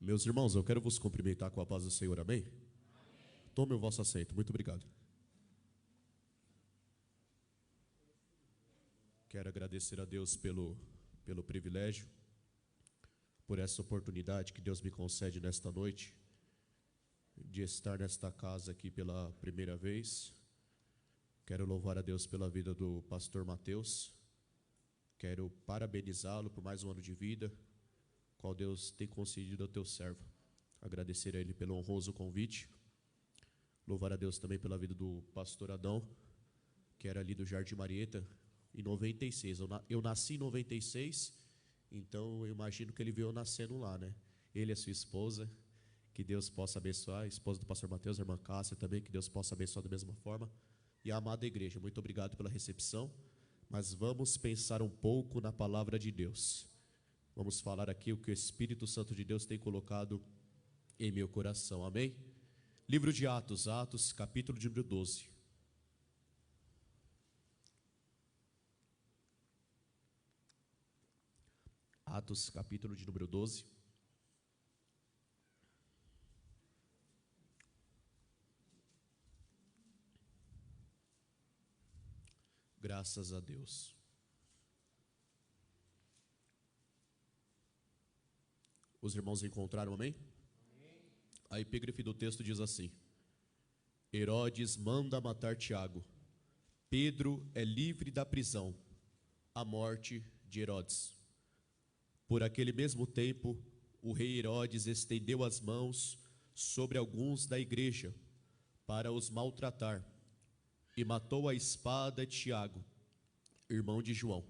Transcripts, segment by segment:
Meus irmãos, eu quero vos cumprimentar com a paz do Senhor, amém? Tome o vosso assento, muito obrigado. Quero agradecer a Deus pelo privilégio, por essa oportunidade que Deus me concede nesta noite, de estar nesta casa aqui pela primeira vez. Quero louvar a Deus pela vida do pastor Mateus, quero parabenizá-lo por mais um ano de vida, qual Deus tem concedido ao teu servo. Agradecer a ele pelo honroso convite. Louvar a Deus também pela vida do pastor Adão, que era ali do Jardim Marieta, em 96. Eu nasci em 96, então eu imagino que ele veio nascendo lá, né? Ele e a sua esposa, que Deus possa abençoar, a esposa do pastor Mateus, a irmã Cássia também, que Deus possa abençoar da mesma forma. E a amada igreja, muito obrigado pela recepção, mas vamos pensar um pouco na palavra de Deus. Vamos falar aqui o que o Espírito Santo de Deus tem colocado em meu coração, amém? Livro de Atos, capítulo de número 12. Atos, capítulo de número 12. Graças a Deus. Os irmãos encontraram, amém? A epígrafe do texto diz assim: Herodes manda matar Tiago. Pedro é livre da prisão. A morte de Herodes. Por aquele mesmo tempo, o rei Herodes estendeu as mãos sobre alguns da igreja para os maltratar e matou à espada Tiago, irmão de João.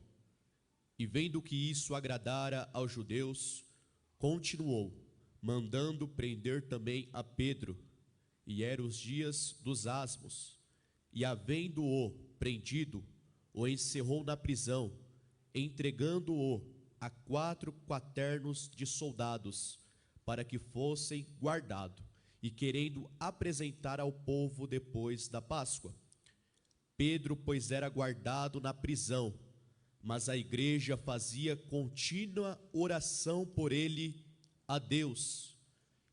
E vendo que isso agradara aos judeus, continuou, mandando prender também a Pedro, e eram os dias dos asmos, e havendo-o prendido, o encerrou na prisão, entregando-o a 4 quaternos de soldados, para que fossem guardado, e querendo apresentar ao povo depois da Páscoa. Pedro, pois, era guardado na prisão, mas a igreja fazia contínua oração por ele a Deus.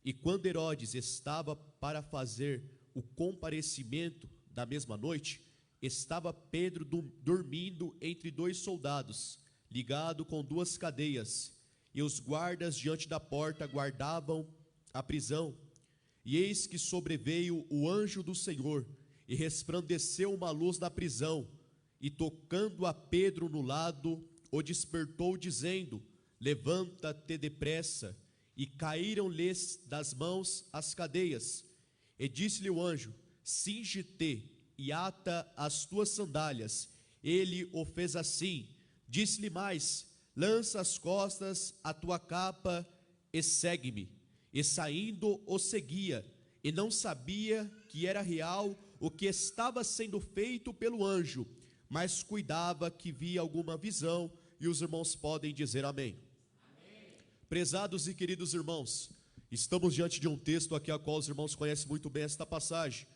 E quando Herodes estava para fazer o comparecimento da mesma noite, estava Pedro dormindo entre 2 soldados, ligado com 2 cadeias, e os guardas diante da porta guardavam a prisão. E eis que sobreveio o anjo do Senhor, e resplandeceu uma luz na prisão, e tocando a Pedro no lado, o despertou, dizendo: levanta-te depressa. E caíram-lhes das mãos as cadeias. E disse-lhe o anjo: cinge-te e ata as tuas sandálias. Ele o fez assim. Disse-lhe mais: lança às costas a tua capa e segue-me. E saindo o seguia, e não sabia que era real o que estava sendo feito pelo anjo, mas cuidava que via alguma visão. E os irmãos podem dizer amém. Amém. Prezados e queridos irmãos, estamos diante de um texto aqui a qual os irmãos conhecem muito bem. Esta passagem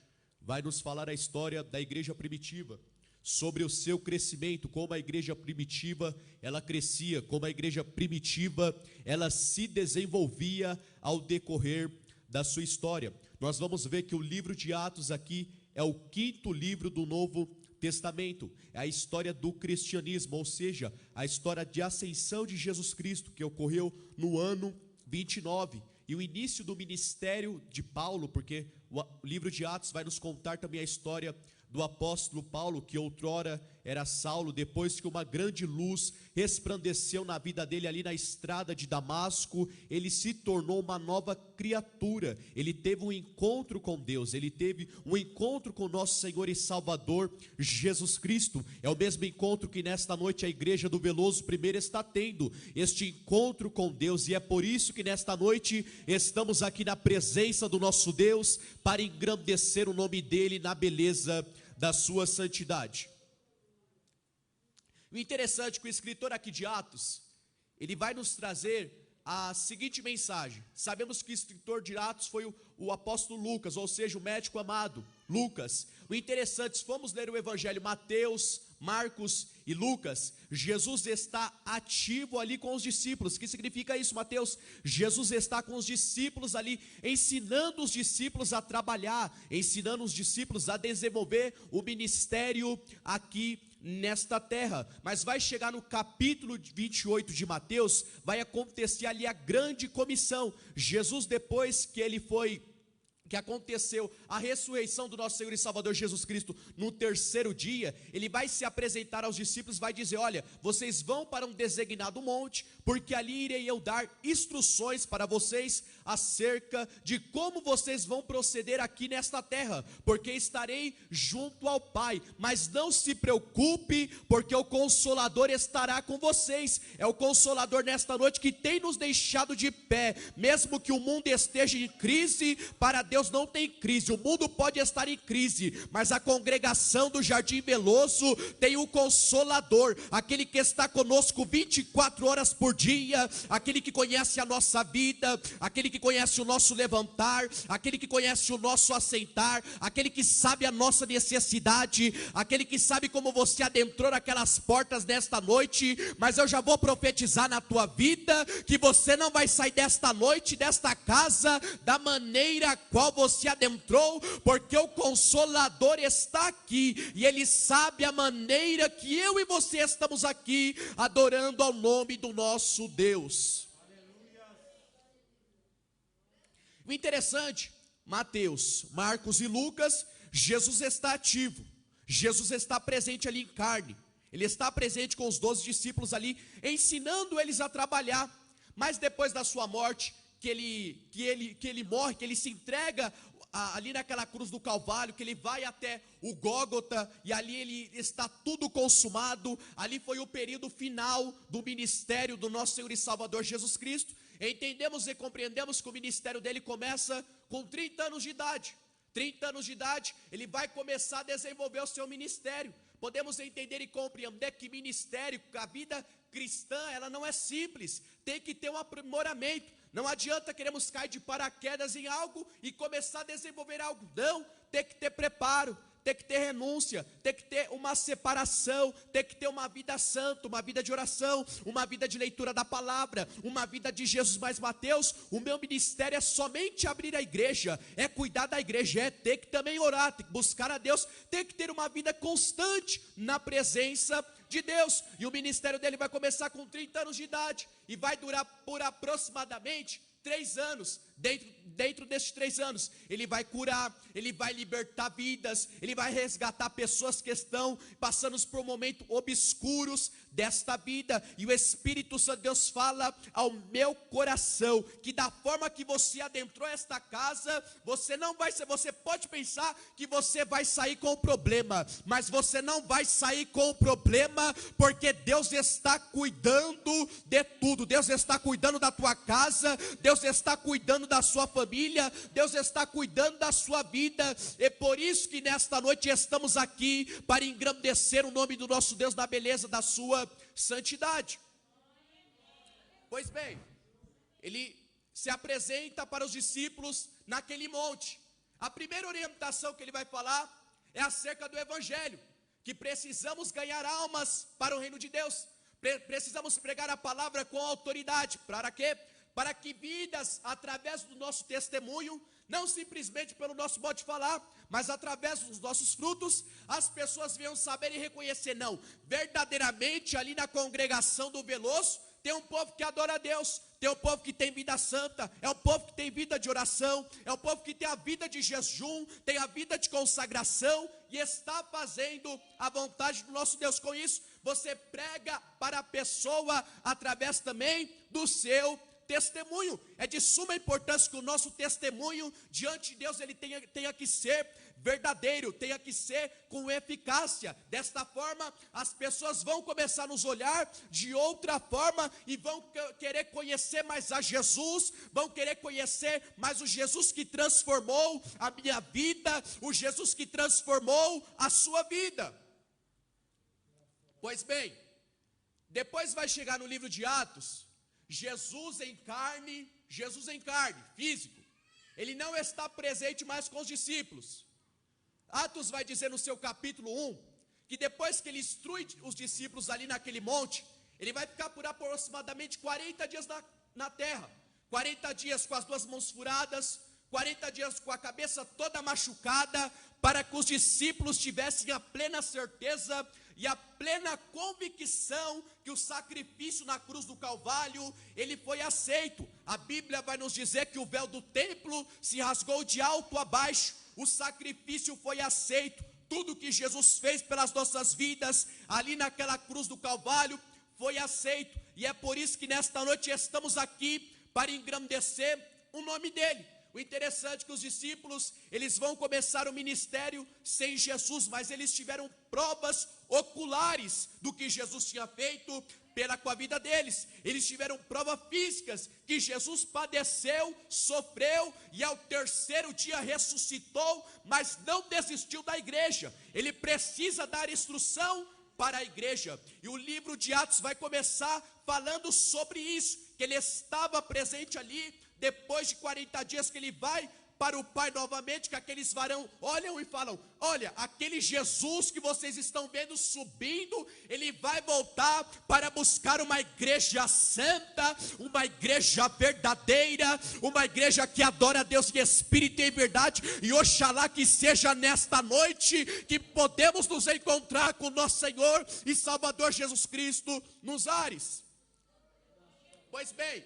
vai nos falar a história da igreja primitiva, sobre o seu crescimento, como a igreja primitiva ela crescia, como a igreja primitiva ela se desenvolvia ao decorrer da sua história. Nós vamos ver que o livro de Atos aqui é o 5º livro do Novo Testamento, é a história do cristianismo, ou seja, a história de ascensão de Jesus Cristo, que ocorreu no ano 29, e o início do ministério de Paulo, porque o livro de Atos vai nos contar também a história do apóstolo Paulo, que outrora era Saulo, depois que uma grande luz resplandeceu na vida dele ali na estrada de Damasco, ele se tornou uma nova criatura. Ele teve um encontro com Deus, ele teve um encontro com nosso Senhor e Salvador Jesus Cristo. É o mesmo encontro que nesta noite a igreja do Veloso Primeiro está tendo, este encontro com Deus, e é por isso que nesta noite estamos aqui na presença do nosso Deus, para engrandecer o nome dele na beleza da sua santidade. O interessante é que o escritor aqui de Atos, ele vai nos trazer a seguinte mensagem. Sabemos que o escritor de Atos foi o apóstolo Lucas, ou seja, o médico amado Lucas. O interessante, se formos ler o evangelho Mateus, Marcos e Lucas, Jesus está ativo ali com os discípulos. O que significa isso, Mateus? Jesus está com os discípulos ali, ensinando os discípulos a trabalhar, ensinando os discípulos a desenvolver o ministério aqui nesta terra. Mas vai chegar no capítulo 28 de Mateus, vai acontecer ali a grande comissão. Jesus, depois que aconteceu a ressurreição do nosso Senhor e Salvador Jesus Cristo no terceiro dia, ele vai se apresentar aos discípulos, vai dizer: olha, vocês vão para um designado monte, porque ali irei eu dar instruções para vocês acerca de como vocês vão proceder aqui nesta terra, porque estarei junto ao Pai. Mas não se preocupe, porque o Consolador estará com vocês. É o Consolador nesta noite que tem nos deixado de pé, mesmo que o mundo esteja em crise. Para Deus não tem crise, o mundo pode estar em crise, mas a congregação do Jardim Veloso tem o Consolador, aquele que está conosco 24 horas por dia, aquele que conhece a nossa vida, aquele que conhece o nosso levantar, aquele que conhece o nosso assentar, aquele que sabe a nossa necessidade, aquele que sabe como você adentrou naquelas portas desta noite. Mas eu já vou profetizar na tua vida, que você não vai sair desta noite, desta casa, da maneira a qual você adentrou, porque o Consolador está aqui, e Ele sabe a maneira que eu e você estamos aqui, adorando ao nome do nosso Deus. O interessante, Mateus, Marcos e Lucas, Jesus está ativo, Jesus está presente ali em carne, Ele está presente com os 12 discípulos ali, ensinando eles a trabalhar. Mas depois da sua morte, que ele morre, que ele se entrega ali naquela cruz do Calvário, que ele vai até o Gólgota, e ali ele está tudo consumado. Ali foi o período final do ministério do nosso Senhor e Salvador Jesus Cristo. Entendemos e compreendemos que o ministério dele começa com 30 anos de idade. 30 anos de idade, ele vai começar a desenvolver o seu ministério. Podemos entender e compreender que ministério, a vida cristã, ela não é simples, tem que ter um aprimoramento. Não adianta queremos cair de paraquedas em algo e começar a desenvolver algo. Não, tem que ter preparo, tem que ter renúncia, tem que ter uma separação, tem que ter uma vida santa, uma vida de oração, uma vida de leitura da palavra, uma vida de Jesus. Mas Mateus, o meu ministério é somente abrir a igreja, é cuidar da igreja, é ter que também orar, tem que buscar a Deus, tem que ter uma vida constante na presença de Deus. E o ministério dele vai começar com 30 anos de idade e vai durar por aproximadamente 3 anos. Dentro desses 3 anos, ele vai curar, ele vai libertar vidas, ele vai resgatar pessoas que estão passando por momentos obscuros desta vida. E o Espírito Santo de Deus fala ao meu coração que da forma que você adentrou esta casa, você pode pensar que você vai sair com o problema, mas você não vai sair com o problema, porque Deus está cuidando de tudo. Deus está cuidando da tua casa, Deus está cuidando da sua família, Deus está cuidando da sua vida. É por isso que nesta noite estamos aqui para engrandecer o nome do nosso Deus na beleza da sua santidade. Pois bem, ele se apresenta para os discípulos naquele monte. A primeira orientação que ele vai falar é acerca do evangelho, que precisamos ganhar almas para o reino de Deus. Precisamos pregar a palavra com autoridade. Para quê? Para que vidas, através do nosso testemunho, não simplesmente pelo nosso modo de falar, mas através dos nossos frutos, as pessoas venham saber e reconhecer: não, verdadeiramente ali na congregação do Veloso, tem um povo que adora a Deus, tem um povo que tem vida santa, é um povo que tem vida de oração, é um povo que tem a vida de jejum, tem a vida de consagração, e está fazendo a vontade do nosso Deus. Com isso, você prega para a pessoa através também do seu testemunho. É de suma importância que o nosso testemunho diante de Deus ele tenha que ser verdadeiro, tenha que ser com eficácia. Desta forma, as pessoas vão começar a nos olhar de outra forma e vão querer conhecer mais a Jesus, vão querer conhecer mais o Jesus que transformou a minha vida, o Jesus que transformou a sua vida. Pois bem, depois vai chegar no livro de Atos, Jesus em carne, físico. Ele não está presente mais com os discípulos. Atos vai dizer no seu capítulo 1, que depois que ele instrui os discípulos ali naquele monte, ele vai ficar por aproximadamente 40 dias na terra, 40 dias com as duas mãos furadas, 40 dias com a cabeça toda machucada, para que os discípulos tivessem a plena certeza e a plena convicção que o sacrifício na cruz do Calvário, ele foi aceito. A Bíblia vai nos dizer que o véu do templo se rasgou de alto a baixo, o sacrifício foi aceito, tudo que Jesus fez pelas nossas vidas, ali naquela cruz do Calvário, foi aceito, e é por isso que nesta noite estamos aqui, para engrandecer o nome dele. O interessante é que os discípulos, eles vão começar o ministério sem Jesus, mas eles tiveram provas oculares do que Jesus tinha feito com a vida deles. Eles tiveram provas físicas que Jesus padeceu, sofreu e ao terceiro dia ressuscitou, mas não desistiu da igreja. Ele precisa dar instrução para a igreja, e o livro de Atos vai começar falando sobre isso, que ele estava presente ali. Depois de 40 dias que ele vai para o Pai novamente, que aqueles varão olham e falam: olha, aquele Jesus que vocês estão vendo subindo, ele vai voltar para buscar uma igreja santa, uma igreja verdadeira, uma igreja que adora a Deus em espírito e em verdade. E oxalá que seja nesta noite que podemos nos encontrar com nosso Senhor e Salvador Jesus Cristo nos ares. Pois bem,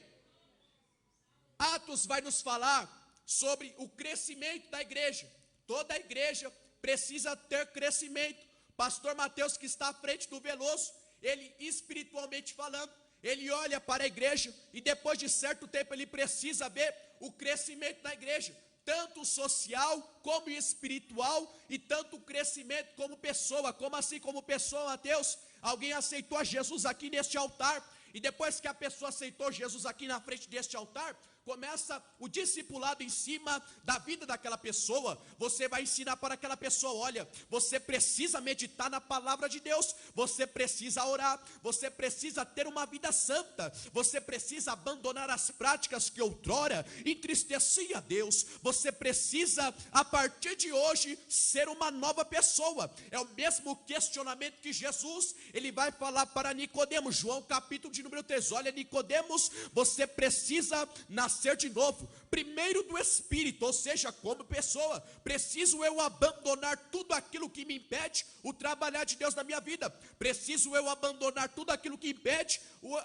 Atos vai nos falar sobre o crescimento da igreja. Toda a igreja precisa ter crescimento. Pastor Mateus, que está à frente do Veloso, ele espiritualmente falando, ele olha para a igreja e depois de certo tempo ele precisa ver o crescimento da igreja, tanto social como espiritual, e tanto o crescimento como pessoa. Como assim como pessoa, Mateus? Alguém aceitou a Jesus aqui neste altar, e depois que a pessoa aceitou Jesus aqui na frente deste altar, começa o discipulado em cima da vida daquela pessoa. Você vai ensinar para aquela pessoa: olha, você precisa meditar na palavra de Deus, você precisa orar, você precisa ter uma vida santa, você precisa abandonar as práticas que outrora entristecia a Deus, você precisa a partir de hoje ser uma nova pessoa. É o mesmo questionamento que Jesus, ele vai falar para Nicodemos, João capítulo de número 3, olha Nicodemos, você precisa nascer de novo, primeiro do Espírito, ou seja, como pessoa, preciso eu abandonar tudo aquilo que me impede o trabalhar de Deus na minha vida, preciso eu abandonar tudo aquilo que impede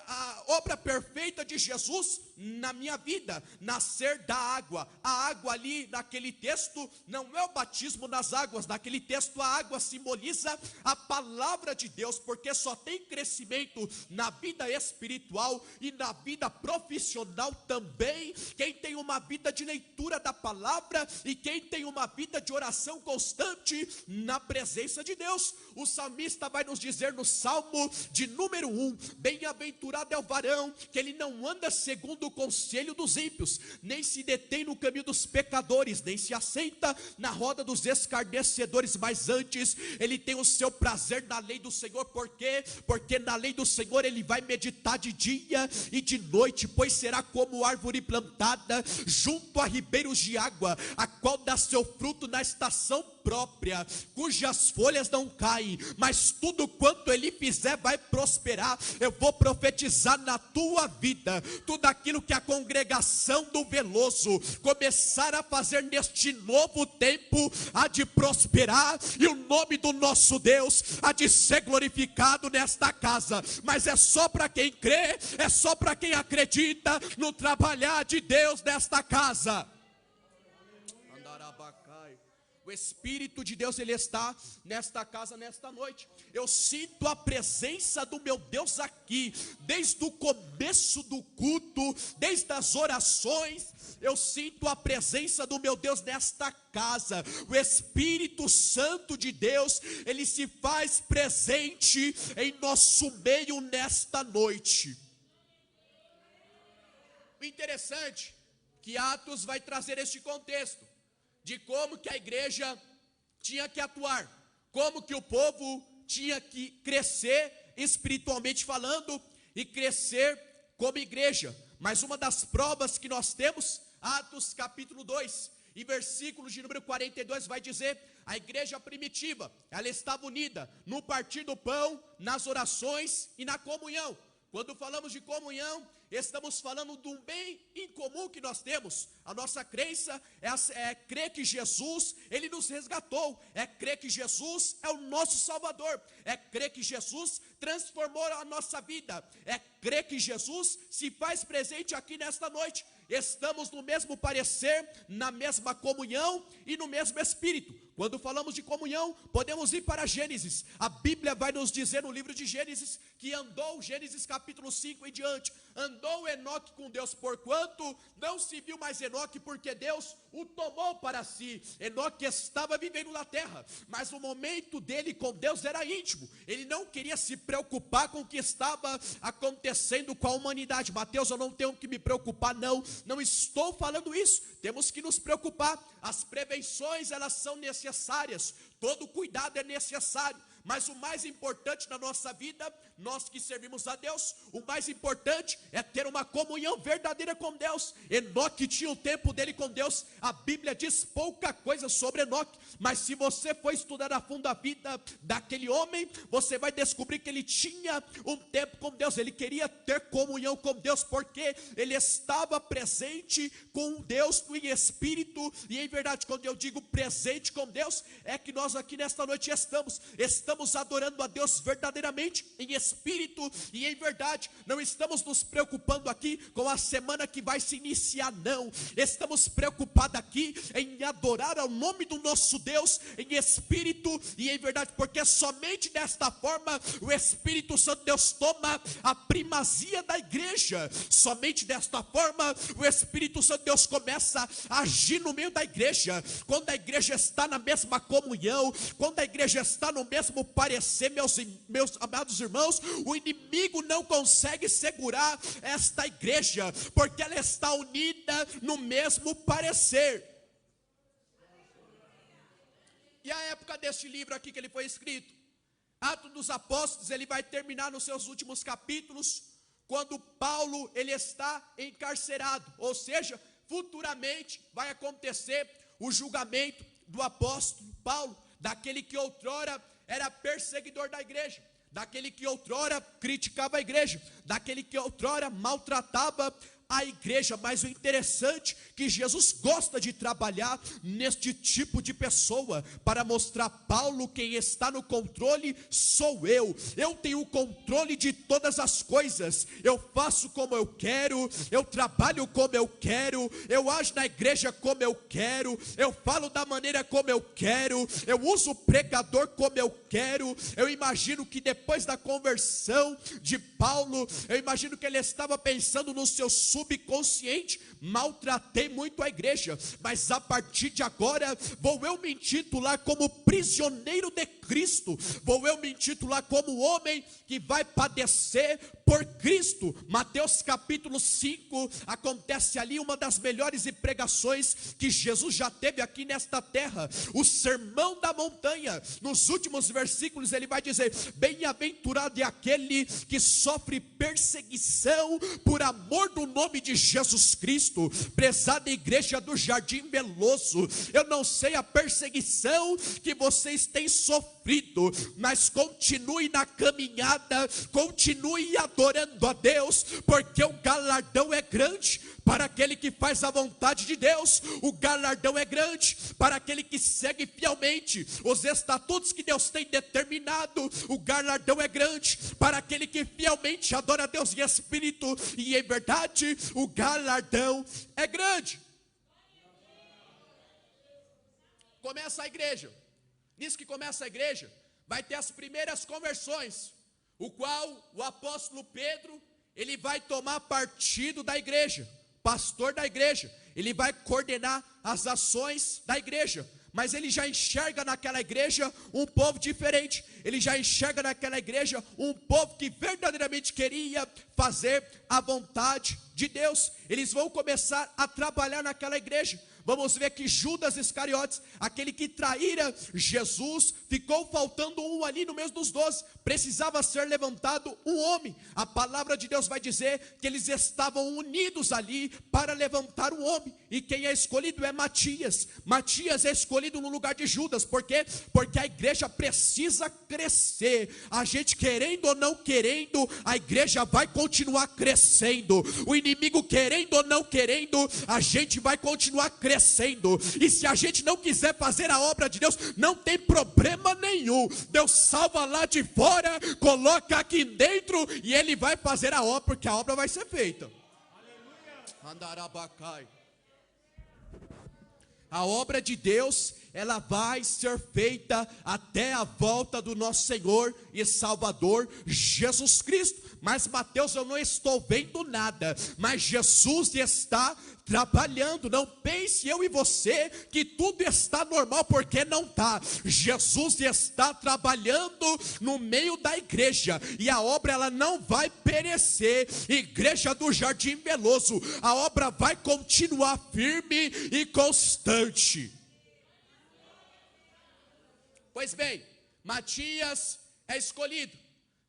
a obra perfeita de Jesus na minha vida, nascer da água. A água ali naquele texto não é o batismo nas águas, naquele texto a água simboliza a palavra de Deus, porque só tem crescimento na vida espiritual e na vida profissional também quem tem uma vida de leitura da palavra e quem tem uma vida de oração constante na presença de Deus. O salmista vai nos dizer no Salmo de número 1, bem-aventurado é o varão que ele não anda segundo o conselho dos ímpios, nem se detém no caminho dos pecadores, nem se assenta na roda dos escarnecedores, mas antes ele tem o seu prazer na lei do Senhor. Por quê? Porque na lei do Senhor ele vai meditar de dia e de noite, pois será como árvore plantada junto a ribeiros de água, a qual dá seu fruto na estação própria, cujas folhas não caem, mas tudo quanto ele fizer vai prosperar. Eu vou profetizar na tua vida, tudo aquilo que a congregação do Veloso começar a fazer neste novo tempo, há de prosperar, e o nome do nosso Deus há de ser glorificado nesta casa. Mas é só para quem crê, é só para quem acredita no trabalhar de Deus nesta casa. O Espírito de Deus, ele está nesta casa, nesta noite. Eu sinto a presença do meu Deus aqui, desde o começo do culto, desde as orações, eu sinto a presença do meu Deus nesta casa. O Espírito Santo de Deus, ele se faz presente em nosso meio nesta noite. O interessante que Atos vai trazer este contexto de como que a igreja tinha que atuar, como que o povo tinha que crescer espiritualmente falando e crescer como igreja. Mas uma das provas que nós temos, Atos capítulo 2, e versículo de número 42 vai dizer: a igreja primitiva, ela estava unida no partir do pão, nas orações e na comunhão. Quando falamos de comunhão, estamos falando do bem em comum que nós temos. A nossa crença é crer que Jesus, Ele nos resgatou, é crer que Jesus é o nosso Salvador, é crer que Jesus transformou a nossa vida, é crer que Jesus se faz presente aqui nesta noite. Estamos no mesmo parecer, na mesma comunhão e no mesmo Espírito. Quando falamos de comunhão, podemos ir para Gênesis. A Bíblia vai nos dizer no livro de Gênesis que andou, Gênesis capítulo 5 em diante, andou Enoque com Deus, porquanto não se viu mais Enoque, porque Deus o tomou para si. Enoque estava vivendo na terra, mas o momento dele com Deus era íntimo. Ele não queria se preocupar com o que estava acontecendo com a humanidade. Mateus, eu não tenho que me preocupar, não estou falando isso. Temos que nos preocupar. As prevenções, elas são necessárias, todo cuidado é necessário, mas o mais importante na nossa vida, nós que servimos a Deus, o mais importante é ter uma comunhão verdadeira com Deus. Enoque tinha o tempo dele com Deus. A Bíblia diz pouca coisa sobre Enoque, mas se você for estudar a fundo a vida daquele homem, você vai descobrir que ele tinha um tempo com Deus. Ele queria ter comunhão com Deus, porque ele estava presente com Deus em espírito e em verdade. Quando eu digo presente com Deus, é que nós aqui nesta noite estamos adorando a Deus verdadeiramente, em espírito e em verdade. Não estamos nos preocupando aqui com a semana que vai se iniciar, não. Estamos preocupados aqui em adorar ao nome do nosso Deus, em espírito e em verdade, porque somente desta forma o Espírito Santo de Deus toma a primazia da igreja. Somente desta forma o Espírito Santo de Deus começa a agir no meio da igreja. Quando a igreja está na mesma comunhão, quando a igreja está no mesmo parecer, meus amados irmãos, o inimigo não consegue segurar esta igreja, porque ela está unida no mesmo parecer. E a época deste livro aqui que ele foi escrito, Atos dos Apóstolos, ele vai terminar nos seus últimos capítulos, quando Paulo ele está encarcerado, ou seja, futuramente vai acontecer o julgamento do apóstolo Paulo, daquele que outrora era perseguidor da igreja, daquele que outrora criticava a igreja, daquele que outrora maltratava a igreja. Mas o interessante é que Jesus gosta de trabalhar neste tipo de pessoa, para mostrar: Paulo, quem está no controle sou eu tenho o controle de todas as coisas, eu faço como eu quero, eu trabalho como eu quero, eu ajo na igreja como eu quero, eu falo da maneira como eu quero, eu uso o pregador como eu quero. Eu imagino que depois da conversão de Paulo, eu imagino que ele estava pensando no seu subconsciente: maltratei muito a igreja, mas a partir de agora vou eu me intitular como prisioneiro de Cristo, vou eu me intitular como homem que vai padecer por Cristo. Mateus capítulo 5, acontece ali uma das melhores pregações que Jesus já teve aqui nesta terra, o Sermão da Montanha. Nos últimos versículos ele vai dizer: bem-aventurado é aquele que sofre perseguição por amor do nome de Jesus Cristo. Prezada igreja do Jardim Veloso, eu não sei a perseguição que vocês têm sofrido, mas continue na caminhada, continue adorando a Deus, porque o galardão é grande para aquele que faz a vontade de Deus. O galardão é grande para aquele que segue fielmente os estatutos que Deus tem determinado. O galardão é grande para aquele que fielmente adora a Deus em espírito e em verdade. O galardão é grande. Começa a igreja. Diz que começa a igreja, vai ter as primeiras conversões, o qual o apóstolo Pedro, ele vai tomar partido da igreja, pastor da igreja, ele vai coordenar as ações da igreja, mas ele já enxerga naquela igreja um povo diferente, ele já enxerga naquela igreja um povo que verdadeiramente queria fazer a vontade de Deus. Eles vão começar a trabalhar naquela igreja, vamos ver que Judas Iscariotes, aquele que traíra Jesus, ficou faltando um ali no meio dos 12, precisava ser levantado um homem. A palavra de Deus vai dizer que eles estavam unidos ali para levantar um homem, e quem é escolhido é Matias. Matias é escolhido no lugar de Judas. Por quê? Porque a igreja precisa crescer. A gente querendo ou não querendo, a igreja vai continuar crescendo. O inimigo querendo ou não querendo, a gente vai continuar crescendo. E se a gente não quiser fazer a obra de Deus, não tem problema nenhum. Deus salva lá de fora, coloca aqui dentro, e Ele vai fazer a obra, porque a obra vai ser feita. Andarabacai. A obra de Deus, ela vai ser feita até a volta do nosso Senhor e Salvador Jesus Cristo. Mas Mateus, eu não estou vendo nada, mas Jesus está trabalhando. Não pense eu e você que tudo está normal, porque não está. Jesus está trabalhando no meio da igreja, e a obra ela não vai perecer. Igreja do Jardim Veloso, a obra vai continuar firme e constante. Pois bem, Matias é escolhido.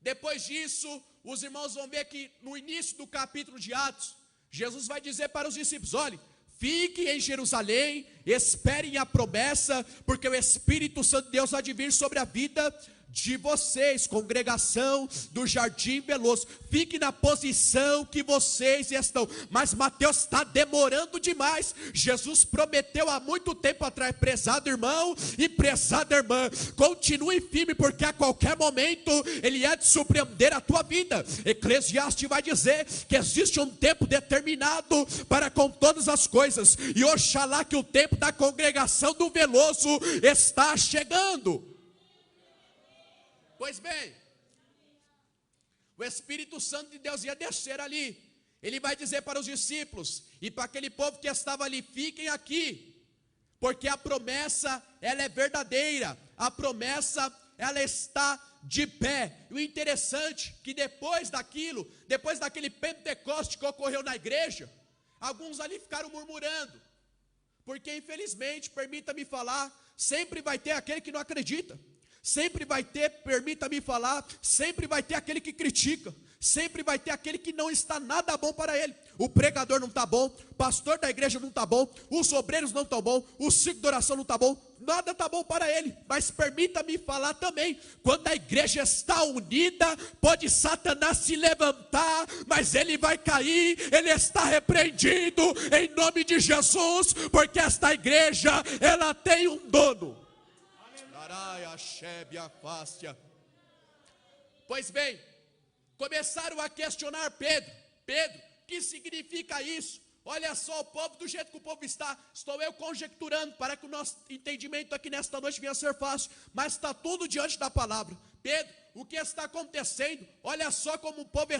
Depois disso, os irmãos vão ver que no início do capítulo de Atos, Jesus vai dizer para os discípulos: olhem, fiquem em Jerusalém, esperem a promessa, porque o Espírito Santo de Deus há de vir sobre a vida de vocês, congregação do Jardim Veloso. Fique na posição que vocês estão. Mas Mateus está demorando demais. Jesus prometeu há muito tempo atrás: prezado irmão e prezada irmã, continue firme, porque a qualquer momento Ele é de surpreender a tua vida. Eclesiastes vai dizer que existe um tempo determinado para com todas as coisas, e oxalá que o tempo da congregação do Veloso está chegando. Pois bem, o Espírito Santo de Deus ia descer ali. Ele vai dizer para os discípulos e para aquele povo que estava ali: fiquem aqui, porque a promessa ela é verdadeira, a promessa ela está de pé. E o interessante que depois daquele Pentecoste que ocorreu na igreja, alguns ali ficaram murmurando, porque infelizmente, permita-me falar, sempre vai ter aquele que não acredita. Sempre vai ter, permita-me falar, sempre vai ter aquele que critica, sempre vai ter aquele que não está nada bom para ele. O pregador não está bom, o pastor da igreja não está bom, os obreiros não estão bom, o ciclo de oração não está bom, nada está bom para ele. Mas permita-me falar também, quando a igreja está unida, pode Satanás se levantar, mas ele vai cair, ele está repreendido em nome de Jesus, porque esta igreja, ela tem um dono. Pois bem, começaram a questionar Pedro: Pedro, o que significa isso? Olha só o povo, do jeito que o povo está. Estou eu conjecturando, para que o nosso entendimento aqui nesta noite venha a ser fácil, mas está tudo diante da palavra. Pedro, o que está acontecendo? Olha só como o povo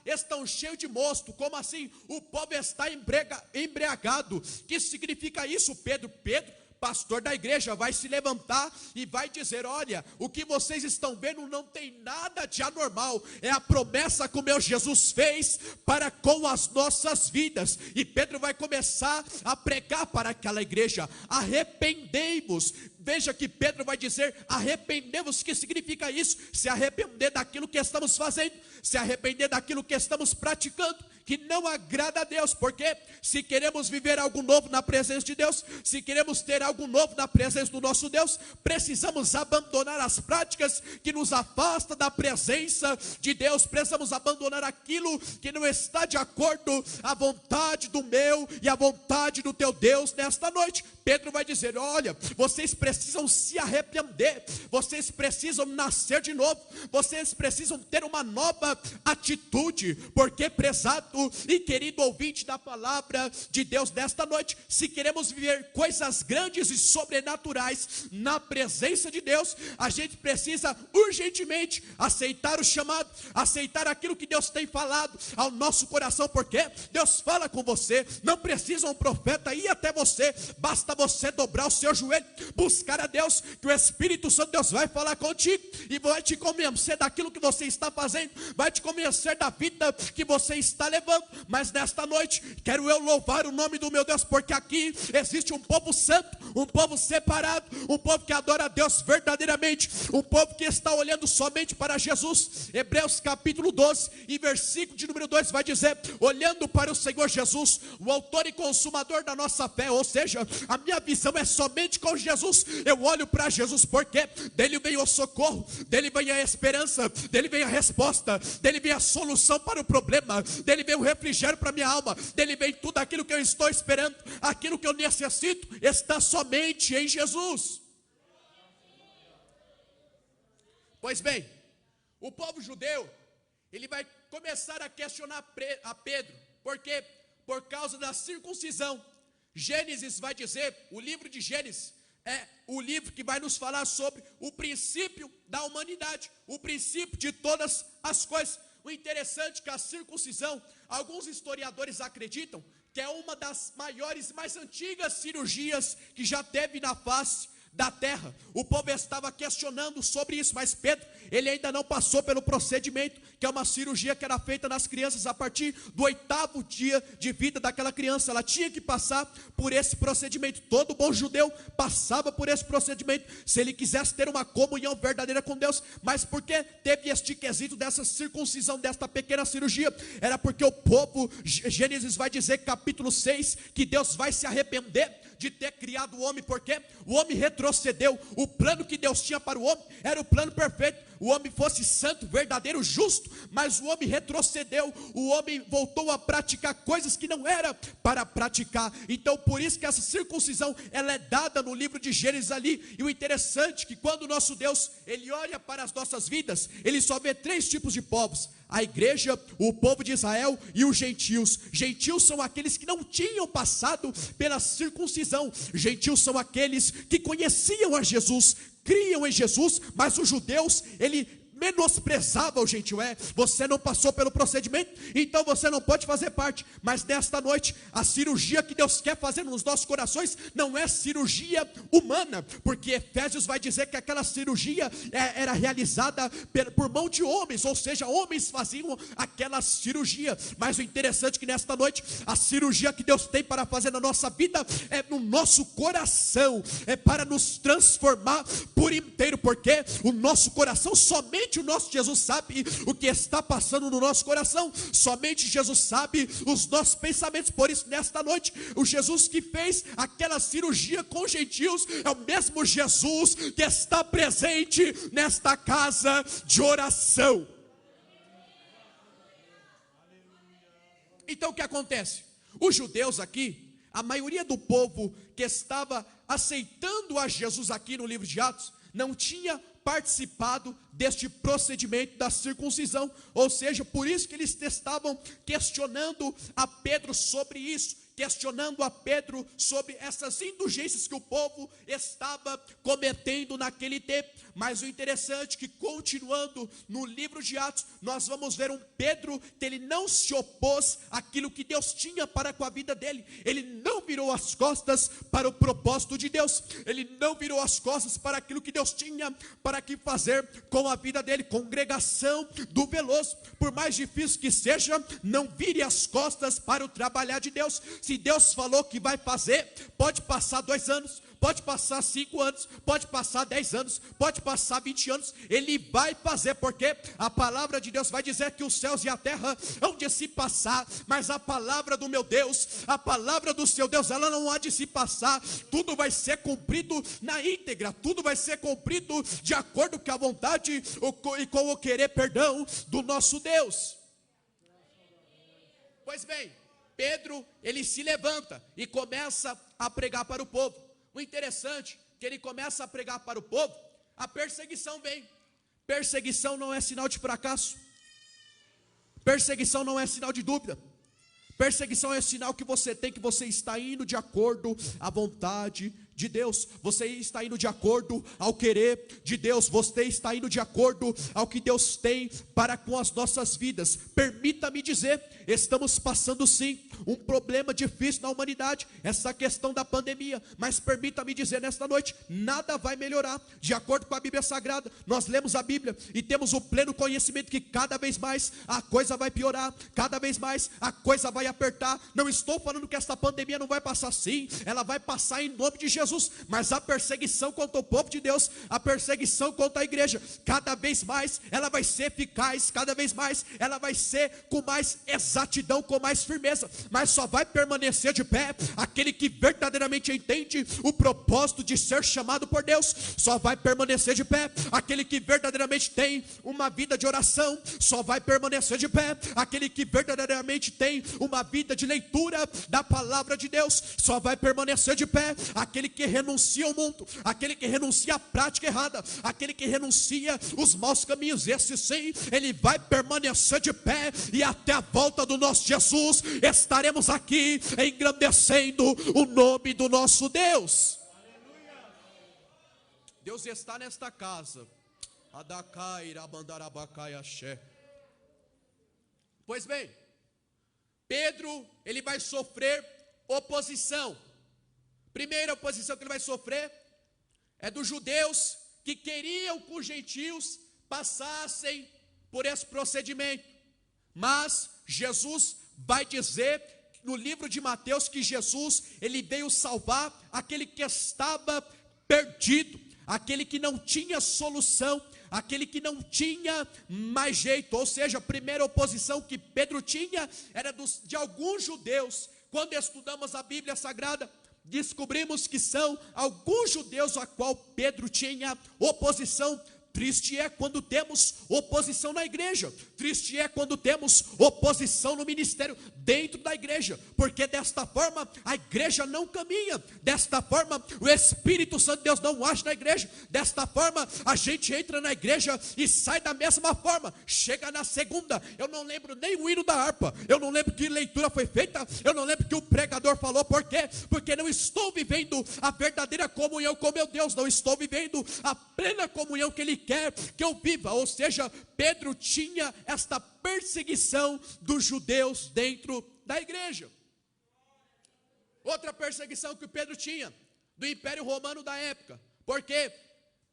estão cheio de mosto. Como assim? O povo está embriagado. O que significa isso, Pedro? Pedro, pastor da igreja, vai se levantar e vai dizer: olha, o que vocês estão vendo não tem nada de anormal, é a promessa que o meu Jesus fez para com as nossas vidas. E Pedro vai começar a pregar para aquela igreja: arrependei-vos. Veja que Pedro vai dizer: arrependemos. O que significa isso? Se arrepender daquilo que estamos fazendo, se arrepender daquilo que estamos praticando, que não agrada a Deus. Porque se queremos viver algo novo na presença de Deus, se queremos ter algo novo na presença do nosso Deus, precisamos abandonar as práticas que nos afastam da presença de Deus. Precisamos abandonar aquilo que não está de acordo à vontade do meu e à vontade do teu Deus nesta noite. Pedro vai dizer: olha, vocês precisam se arrepender, vocês precisam nascer de novo, vocês precisam ter uma nova atitude. Porque, prezado e querido ouvinte da palavra de Deus nesta noite, se queremos viver coisas grandes e sobrenaturais na presença de Deus, a gente precisa urgentemente aceitar o chamado, aceitar aquilo que Deus tem falado ao nosso coração. Porque Deus fala com você, não precisa um profeta ir até você, basta você dobrar o seu joelho, buscar a Deus, que o Espírito Santo de Deus vai falar contigo e vai te convencer daquilo que você está fazendo, vai te convencer da vida que você está levando. levando, mas nesta noite quero eu louvar o nome do meu Deus, porque aqui existe um povo santo, um povo separado, um povo que adora a Deus verdadeiramente, um povo que está olhando somente para Jesus. Hebreus capítulo 12 e versículo de número 2 vai dizer: olhando para o Senhor Jesus, o autor e consumador da nossa fé. Ou seja, a minha visão é somente com Jesus. Eu olho para Jesus porque dele vem o socorro, dele vem a esperança, dele vem a resposta, dele vem a solução para o problema, dele vem o refrigério para a minha alma, dele vem tudo aquilo que eu estou esperando, aquilo que eu necessito está somente em Jesus. Pois bem, o povo judeu, ele vai começar a questionar a Pedro, porque por causa da circuncisão. Gênesis vai dizer, o livro de Gênesis é o livro que vai nos falar sobre o princípio da humanidade, o princípio de todas as coisas. O interessante é que a circuncisão, alguns historiadores acreditam que é uma das maiores e mais antigas cirurgias que já teve na face da terra. O povo estava questionando sobre isso, mas Pedro, ele ainda não passou pelo procedimento, que é uma cirurgia que era feita nas crianças a partir do 8º dia de vida daquela criança. Ela tinha que passar por esse procedimento. Todo bom judeu passava por esse procedimento, se ele quisesse ter uma comunhão verdadeira com Deus. Mas por que teve este quesito dessa circuncisão, desta pequena cirurgia? Era porque o povo, Gênesis vai dizer, capítulo 6, que Deus vai se arrepender de ter criado o homem, porque o homem retrocedeu. O plano que Deus tinha para o homem era o plano perfeito. O homem fosse santo, verdadeiro, justo, mas o homem retrocedeu. O homem voltou a praticar coisas que não era para praticar. Então por isso que essa circuncisão, ela é dada no livro de Gênesis ali. E o interessante é que quando o nosso Deus, ele olha para as nossas vidas, ele só vê 3 tipos de povos: a igreja, o povo de Israel e os gentios. Gentios são aqueles que não tinham passado pela circuncisão. Gentios são aqueles que conheciam a Jesus, criam em Jesus, mas os judeus, ele menosprezava o gentio. Você não passou pelo procedimento, então você não pode fazer parte. Mas nesta noite, a cirurgia que Deus quer fazer nos nossos corações não é cirurgia humana, porque Efésios vai dizer que aquela cirurgia era realizada por mão de homens, ou seja, homens faziam aquela cirurgia. Mas o interessante é que nesta noite, a cirurgia que Deus tem para fazer na nossa vida é no nosso coração, é para nos transformar por inteiro, porque o nosso coração, somente o nosso Jesus sabe o que está passando no nosso coração. Somente Jesus sabe os nossos pensamentos. Por isso nesta noite, o Jesus que fez aquela cirurgia com os gentios é o mesmo Jesus que está presente nesta casa de oração. Então o que acontece? Os judeus aqui, a maioria do povo que estava aceitando a Jesus aqui no livro de Atos, não tinha participado deste procedimento da circuncisão. Ou seja, por isso que eles estavam questionando a Pedro sobre isso, questionando a Pedro sobre essas indulgências que o povo estava cometendo naquele tempo. Mas o interessante é que, continuando no livro de Atos, nós vamos ver um Pedro que ele não se opôs àquilo que Deus tinha para com a vida dele. Ele não virou as costas para o propósito de Deus, ele não virou as costas para aquilo que Deus tinha para que fazer com a vida dele. Congregação do Veloso, por mais difícil que seja, não vire as costas para o trabalhar de Deus. Se Deus falou que vai fazer, pode passar 2 anos, pode passar 5 anos, pode passar 10 anos, pode passar 20 anos, Ele vai fazer, porque a palavra de Deus vai dizer que os céus e a terra hão de se passar, mas a palavra do meu Deus, a palavra do seu Deus, ela não há de se passar. Tudo vai ser cumprido na íntegra, tudo vai ser cumprido de acordo com a vontade e com o querer, perdão, do nosso Deus. Pois bem, Pedro, ele se levanta e começa a pregar para o povo. O interessante é que ele começa a pregar para o povo, a perseguição vem. Perseguição não é sinal de fracasso. Perseguição não é sinal de dúvida. Perseguição é sinal que você está indo de acordo à vontade de Deus, você está indo de acordo ao querer de Deus, você está indo de acordo ao que Deus tem para com as nossas vidas. Permita-me dizer, estamos passando sim um problema difícil na humanidade, essa questão da pandemia, mas permita-me dizer nesta noite, nada vai melhorar. De acordo com a Bíblia Sagrada, nós lemos a Bíblia e temos o pleno conhecimento que cada vez mais a coisa vai piorar, cada vez mais a coisa vai apertar. Não estou falando que esta pandemia não vai passar, sim, ela vai passar em nome de Jesus, mas a perseguição contra o povo de Deus, a perseguição contra a igreja, cada vez mais ela vai ser eficaz, cada vez mais ela vai ser com mais exatidão, com mais firmeza, mas só vai permanecer de pé aquele que verdadeiramente entende o propósito de ser chamado por Deus. Só vai permanecer de pé aquele que verdadeiramente tem uma vida de oração. Só vai permanecer de pé aquele que verdadeiramente tem uma vida de leitura da palavra de Deus. Só vai permanecer de pé aquele que renuncia ao mundo, aquele que renuncia à prática errada, aquele que renuncia os maus caminhos. Esse sim, ele vai permanecer de pé, e até a volta do nosso Jesus estaremos aqui engrandecendo o nome do nosso Deus. Deus está nesta casa. Pois bem, Pedro, ele vai sofrer oposição. Primeira oposição que ele vai sofrer é dos judeus que queriam que os gentios passassem por esse procedimento. Mas Jesus vai dizer no livro de Mateus que Jesus, ele veio salvar aquele que estava perdido, aquele que não tinha solução, aquele que não tinha mais jeito. Ou seja, a primeira oposição que Pedro tinha era de alguns judeus. Quando estudamos a Bíblia Sagrada, descobrimos que são alguns judeus a qual Pedro tinha oposição. Triste é quando temos oposição na igreja, triste é quando temos oposição no ministério dentro da igreja, porque desta forma a igreja não caminha, desta forma o Espírito Santo de Deus não age na igreja, desta forma a gente entra na igreja e sai da mesma forma. Chega na segunda, eu não lembro nem o hino da harpa, eu não lembro que leitura foi feita, eu não lembro que o pregador falou. Por quê? Porque não estou vivendo a verdadeira comunhão com meu Deus, não estou vivendo a plena comunhão que Ele quer que eu viva. Ou seja, Pedro tinha esta perseguição dos judeus dentro da igreja. Outra perseguição que Pedro tinha do Império Romano da época, porque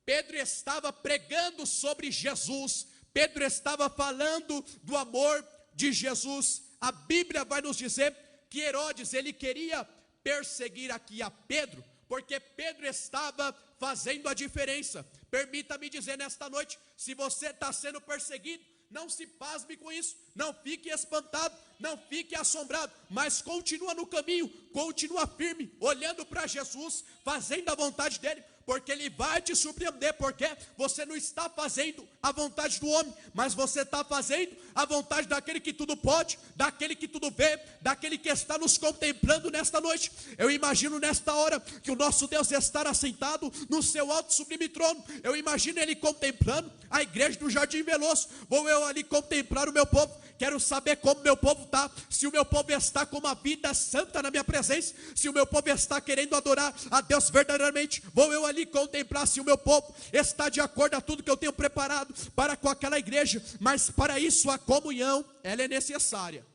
Pedro estava pregando sobre Jesus, Pedro estava falando do amor de Jesus. A Bíblia vai nos dizer que Herodes, ele queria perseguir aqui a Pedro, porque Pedro estava fazendo a diferença. Permita-me dizer nesta noite, se você está sendo perseguido, não se pasme com isso, não fique espantado, não fique assombrado, mas continua no caminho, continua firme, olhando para Jesus, fazendo a vontade dEle, porque Ele vai te surpreender, porque você não está fazendo a vontade do homem, mas você está fazendo a vontade daquele que tudo pode, daquele que tudo vê, daquele que está nos contemplando nesta noite. Eu imagino nesta hora que o nosso Deus estará sentado no seu alto e sublime trono. Eu imagino Ele contemplando a igreja do Jardim Veloso. Vou eu ali contemplar o meu povo, quero saber como meu povo está, se o meu povo está com uma vida santa na minha presença, se o meu povo está querendo adorar a Deus verdadeiramente. Vou eu ali contemplar se o meu povo está de acordo a tudo que eu tenho preparado para com aquela igreja. Mas para isso a comunhão, ela é necessária,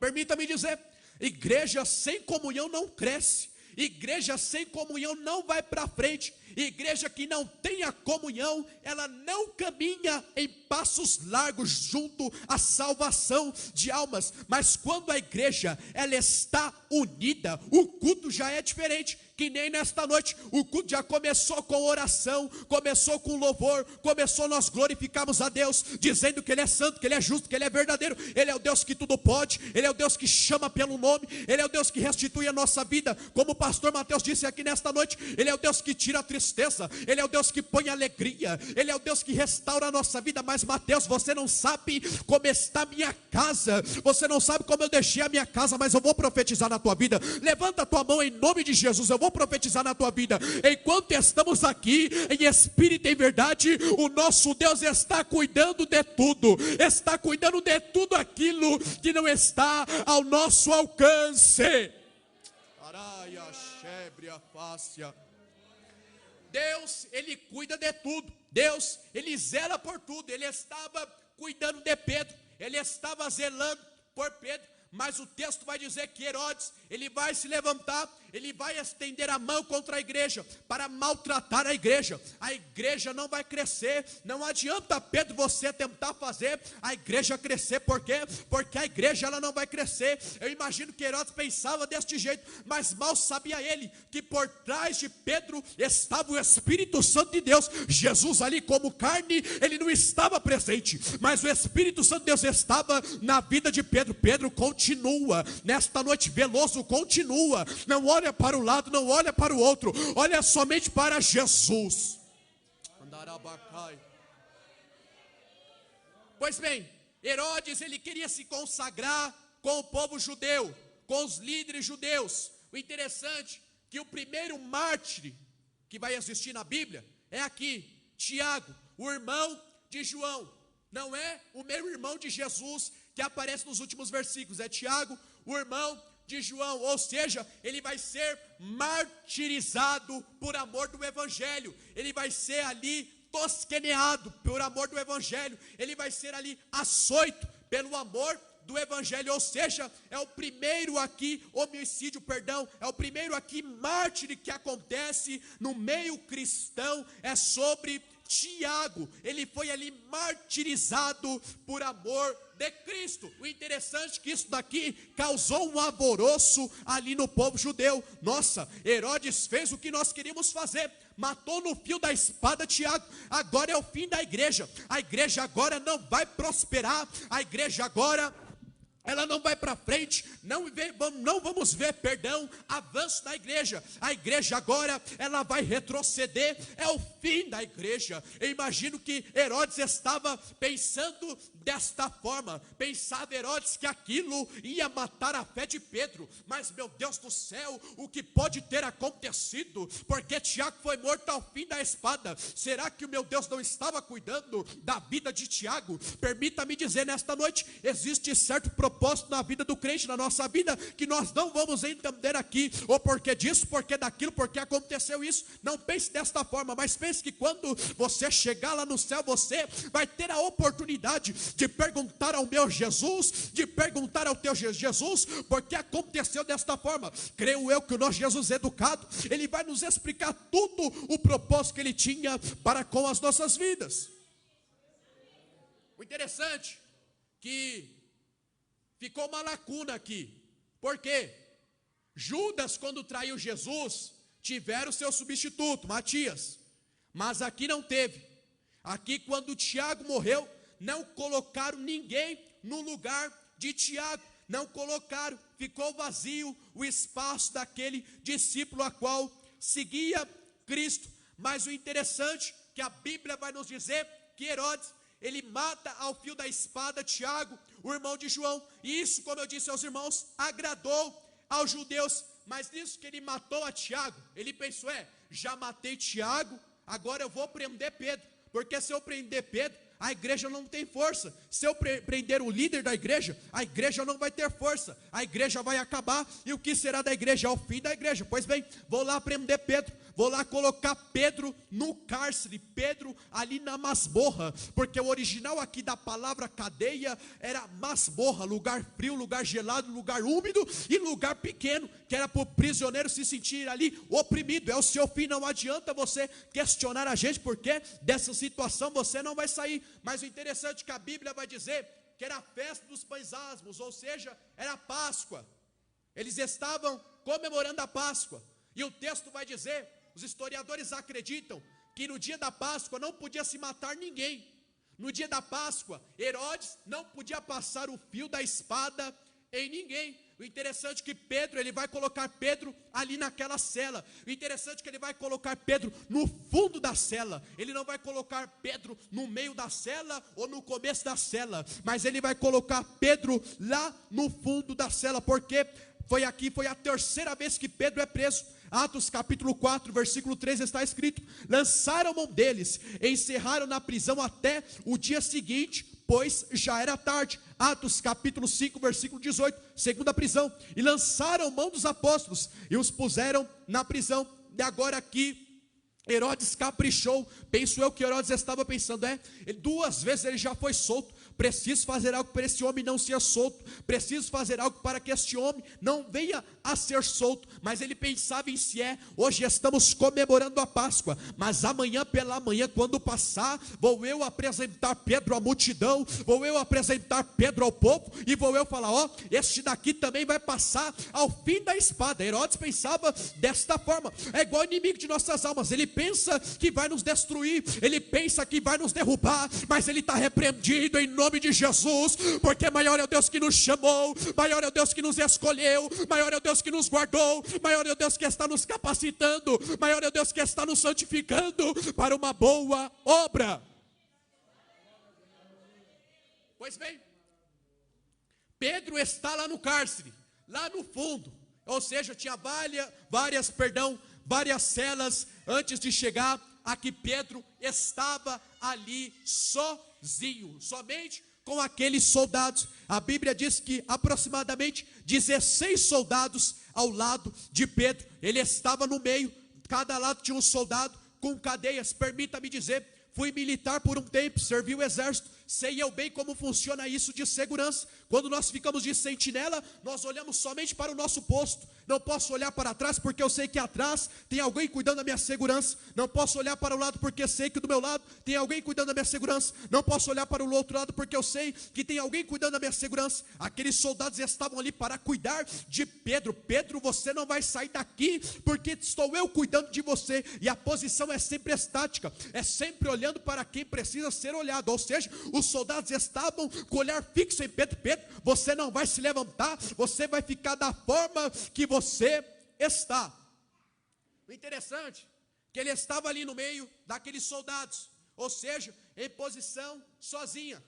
Permita-me dizer, igreja sem comunhão não cresce, igreja sem comunhão não vai para frente, igreja que não tem a comunhão, ela não caminha em passos largos junto à salvação de almas. Mas quando a igreja ela está unida, o culto já é diferente. Que nem nesta noite, o culto já começou com oração, começou com louvor, começou nós glorificamos a Deus, dizendo que Ele é santo, que Ele é justo, que Ele é verdadeiro. Ele é o Deus que tudo pode, Ele é o Deus que chama pelo nome, Ele é o Deus que restitui a nossa vida, como o pastor Mateus disse aqui nesta noite. Ele é o Deus que tira a tristeza, Ele é o Deus que põe alegria, Ele é o Deus que restaura a nossa vida. Mas Mateus, você não sabe como está a minha casa, você não sabe como eu deixei a minha casa, mas eu vou profetizar na tua vida. Levanta a tua mão em nome de Jesus, eu vou profetizar na tua vida. Enquanto estamos aqui em espírito e em verdade, o nosso Deus está cuidando de tudo, está cuidando de tudo aquilo que não está ao nosso alcance. Deus, Ele cuida de tudo. Deus, Ele zela por tudo. Ele estava cuidando de Pedro. Ele estava zelando por Pedro. Mas o texto vai dizer que Herodes, ele vai se levantar, ele vai estender a mão contra a igreja, para maltratar a igreja não vai crescer. Não adianta, Pedro, você tentar fazer a igreja crescer. Por quê? Porque a igreja ela não vai crescer. Eu imagino que Herodes pensava deste jeito, mas mal sabia ele, que por trás de Pedro estava o Espírito Santo de Deus. Jesus ali como carne, ele não estava presente, mas o Espírito Santo de Deus estava na vida de Pedro. Pedro continua, nesta noite veloso, continua, não olha para o lado, não olha para o outro, olha somente para Jesus. Pois bem, Herodes, ele queria se consagrar com o povo judeu, com os líderes judeus. O interessante é que o primeiro mártir que vai existir na Bíblia é aqui, Tiago, o irmão de João. Não é o meu irmão de Jesus que aparece nos últimos versículos, é Tiago, o irmão de João. Ou seja, ele vai ser martirizado por amor do Evangelho. Ele vai ser ali tosqueneado por amor do Evangelho. Ele vai ser ali açoito pelo amor do Evangelho. Ou seja, é o primeiro aqui homicídio, é o primeiro aqui mártir que acontece no meio cristão, é sobre Tiago. Ele foi ali martirizado por amor de Cristo. O interessante é que isso daqui causou um alvoroço ali no povo judeu. Nossa, Herodes fez o que nós queríamos fazer, matou no fio da espada Tiago. Agora é o fim da igreja. A igreja agora não vai prosperar. A igreja agora ela não vai para frente, não vamos ver, avanço da igreja. A igreja agora, ela vai retroceder, é o fim da igreja. Eu imagino que Herodes estava pensando desta forma, pensava Herodes que aquilo ia matar a fé de Pedro, mas meu Deus do céu, o que pode ter acontecido, porque Tiago foi morto ao fim da espada? Será que o meu Deus não estava cuidando da vida de Tiago? Permita-me dizer nesta noite, existe certo propósito na vida do crente, na nossa vida, que nós não vamos entender aqui, ou porque disso, porque daquilo, porque aconteceu isso. Não pense desta forma, mas pense que quando você chegar lá no céu, você vai ter a oportunidade de perguntar ao meu Jesus, de perguntar ao teu Jesus, porque aconteceu desta forma. Creio eu que o nosso Jesus educado, ele vai nos explicar tudo o propósito que ele tinha para com as nossas vidas. O interessante que ficou uma lacuna aqui. Por quê? Judas, quando traiu Jesus, tiveram o seu substituto, Matias. Mas aqui não teve. Aqui, quando Tiago morreu, não colocaram ninguém no lugar de Tiago. Não colocaram, ficou vazio o espaço daquele discípulo a qual seguia Cristo. Mas o interessante é que a Bíblia vai nos dizer que Herodes, ele mata ao fio da espada Tiago, o irmão de João. E isso, como eu disse aos irmãos, agradou aos judeus. Mas nisso que ele matou a Tiago, ele pensou, já matei Tiago, agora eu vou prender Pedro. Porque se eu prender Pedro, a igreja não tem força. Se eu prender o líder da igreja, a igreja não vai ter força. A igreja vai acabar. E o que será da igreja? É o fim da igreja. Pois bem, vou lá prender Pedro. Vou lá colocar Pedro no cárcere, Pedro ali na masmorra, porque o original aqui da palavra cadeia era masmorra, lugar frio, lugar gelado, lugar úmido e lugar pequeno, que era para o prisioneiro se sentir ali oprimido. É o seu fim. Não adianta você questionar a gente, porque dessa situação você não vai sair. Mas o interessante é que a Bíblia vai dizer que era a festa dos pães asmos, ou seja, era a Páscoa. Eles estavam comemorando a Páscoa, e o texto vai dizer, os historiadores acreditam que no dia da Páscoa não podia se matar ninguém. No dia da Páscoa, Herodes não podia passar o fio da espada em ninguém. O interessante é que Pedro, ele vai colocar Pedro ali naquela cela. O interessante é que ele vai colocar Pedro no fundo da cela. Ele não vai colocar Pedro no meio da cela ou no começo da cela, mas ele vai colocar Pedro lá no fundo da cela, porque foi a terceira vez que Pedro é preso. Atos capítulo 4, versículo 3 está escrito: lançaram mão deles, encerraram na prisão até o dia seguinte, pois já era tarde. Atos capítulo 5, versículo 18, segunda prisão. E lançaram mão dos apóstolos e os puseram na prisão. E agora aqui Herodes caprichou. Penso eu que Herodes estava pensando, 2 vezes ele já foi solto, preciso fazer algo para esse homem não ser solto, preciso fazer algo para que este homem não venha a ser solto. Mas ele pensava em si, hoje estamos comemorando a Páscoa, mas amanhã pela manhã, quando passar, vou eu apresentar Pedro à multidão, vou eu apresentar Pedro ao povo, e vou eu falar, este daqui também vai passar ao fim da espada. Herodes pensava desta forma. É igual inimigo de nossas almas, ele pensa que vai nos destruir, ele pensa que vai nos derrubar, mas ele está repreendido em nome de Jesus, porque maior é o Deus que nos chamou, maior é o Deus que nos escolheu, maior é o Deus que nos guardou, maior é o Deus que está nos capacitando, maior é o Deus que está nos santificando para uma boa obra. Pois bem, Pedro está lá no cárcere, lá no fundo, ou seja, tinha várias celas antes de chegar a que Pedro estava ali sozinho, somente com aqueles soldados. A Bíblia diz que aproximadamente 16 soldados ao lado de Pedro. Ele estava no meio, cada lado tinha um soldado com cadeias. Permita-me dizer, fui militar por um tempo, servi o exército, sei eu bem como funciona isso de segurança. Quando nós ficamos de sentinela, nós olhamos somente para o nosso posto. Não posso olhar para trás porque eu sei que atrás tem alguém cuidando da minha segurança. Não posso olhar para o lado porque sei que do meu lado tem alguém cuidando da minha segurança. Não posso olhar para o outro lado porque eu sei que tem alguém cuidando da minha segurança. Aqueles soldados estavam ali para cuidar de Pedro. Pedro, você não vai sair daqui porque estou eu cuidando de você. E a posição é sempre estática, é sempre olhando para quem precisa ser olhado. Ou seja, os soldados estavam com o olhar fixo em Pedro. Pedro, você não vai se levantar, você vai ficar da forma que você está. O interessante é que ele estava ali no meio daqueles soldados, ou seja, em posição sozinha.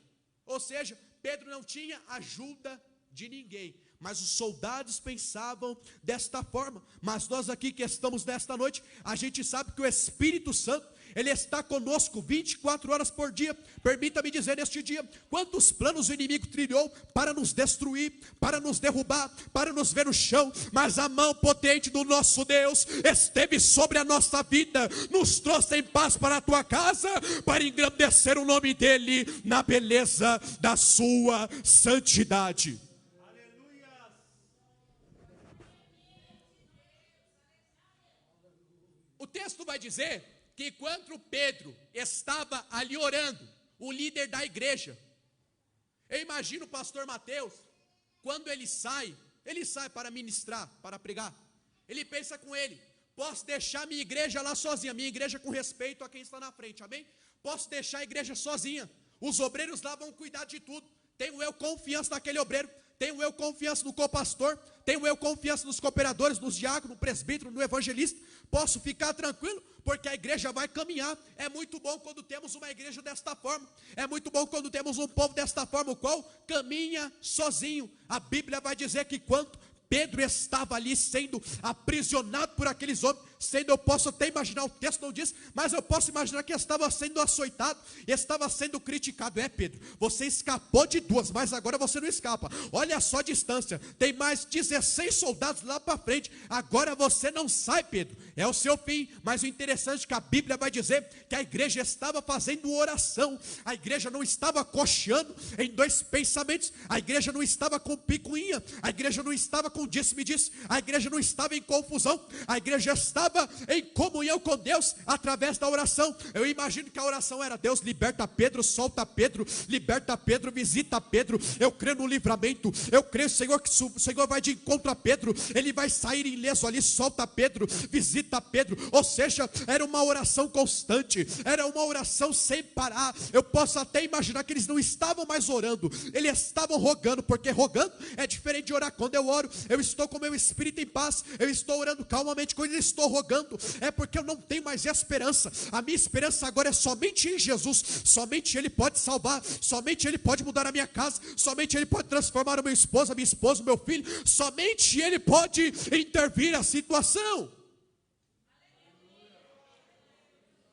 Ou seja, Pedro não tinha ajuda de ninguém. Mas os soldados pensavam desta forma. Mas nós aqui que estamos nesta noite, a gente sabe que o Espírito Santo, ele está conosco 24 horas por dia. Permita-me dizer neste dia, quantos planos o inimigo trilhou para nos destruir, para nos derrubar, para nos ver no chão, mas a mão potente do nosso Deus esteve sobre a nossa vida, nos trouxe em paz para a tua casa, para engrandecer o nome dele na beleza da sua santidade. O texto vai dizer que quando Pedro estava ali orando, o líder da igreja, eu imagino o pastor Mateus, quando ele sai para ministrar, para pregar, ele pensa com ele, posso deixar minha igreja lá sozinha, minha igreja com respeito a quem está na frente, amém? Posso deixar a igreja sozinha, os obreiros lá vão cuidar de tudo, tenho eu confiança naquele obreiro, tenho eu confiança no copastor, tenho eu confiança nos cooperadores, nos diáconos, no presbítero, no evangelista, posso ficar tranquilo, porque a igreja vai caminhar. É muito bom quando temos uma igreja desta forma, é muito bom quando temos um povo desta forma, o qual caminha sozinho. A Bíblia vai dizer que quando Pedro estava ali sendo aprisionado por aqueles homens, eu posso até imaginar, o texto não diz, mas eu posso imaginar que estava sendo açoitado, estava sendo criticado. Pedro, você escapou de 2, mas agora você não escapa, olha só a distância, tem mais 16 soldados lá para frente, agora você não sai, Pedro, é o seu fim. Mas o interessante é que a Bíblia vai dizer que a igreja estava fazendo oração, a igreja não estava cocheando em 2 pensamentos, a igreja não estava com picuinha, a igreja não estava com disse-me-disse, a igreja não estava em confusão, a igreja estava em comunhão com Deus, através da oração. Eu imagino que a oração era: Deus, liberta Pedro, solta Pedro, liberta Pedro, visita Pedro, eu creio no livramento, eu creio, Senhor, que o Senhor vai de encontro a Pedro, ele vai sair ileso ali, solta Pedro, visita Pedro. Ou seja, era uma oração constante, era uma oração sem parar. Eu posso até imaginar que eles não estavam mais orando, eles estavam rogando, porque rogando é diferente de orar. Quando eu oro, eu estou com meu espírito em paz, eu estou orando calmamente. Quando eu estou rogando, é porque eu não tenho mais esperança. A minha esperança agora é somente em Jesus, somente Ele pode salvar, somente Ele pode mudar a minha casa, somente Ele pode transformar o meu esposo, a minha esposa, o meu filho, somente Ele pode intervir a situação.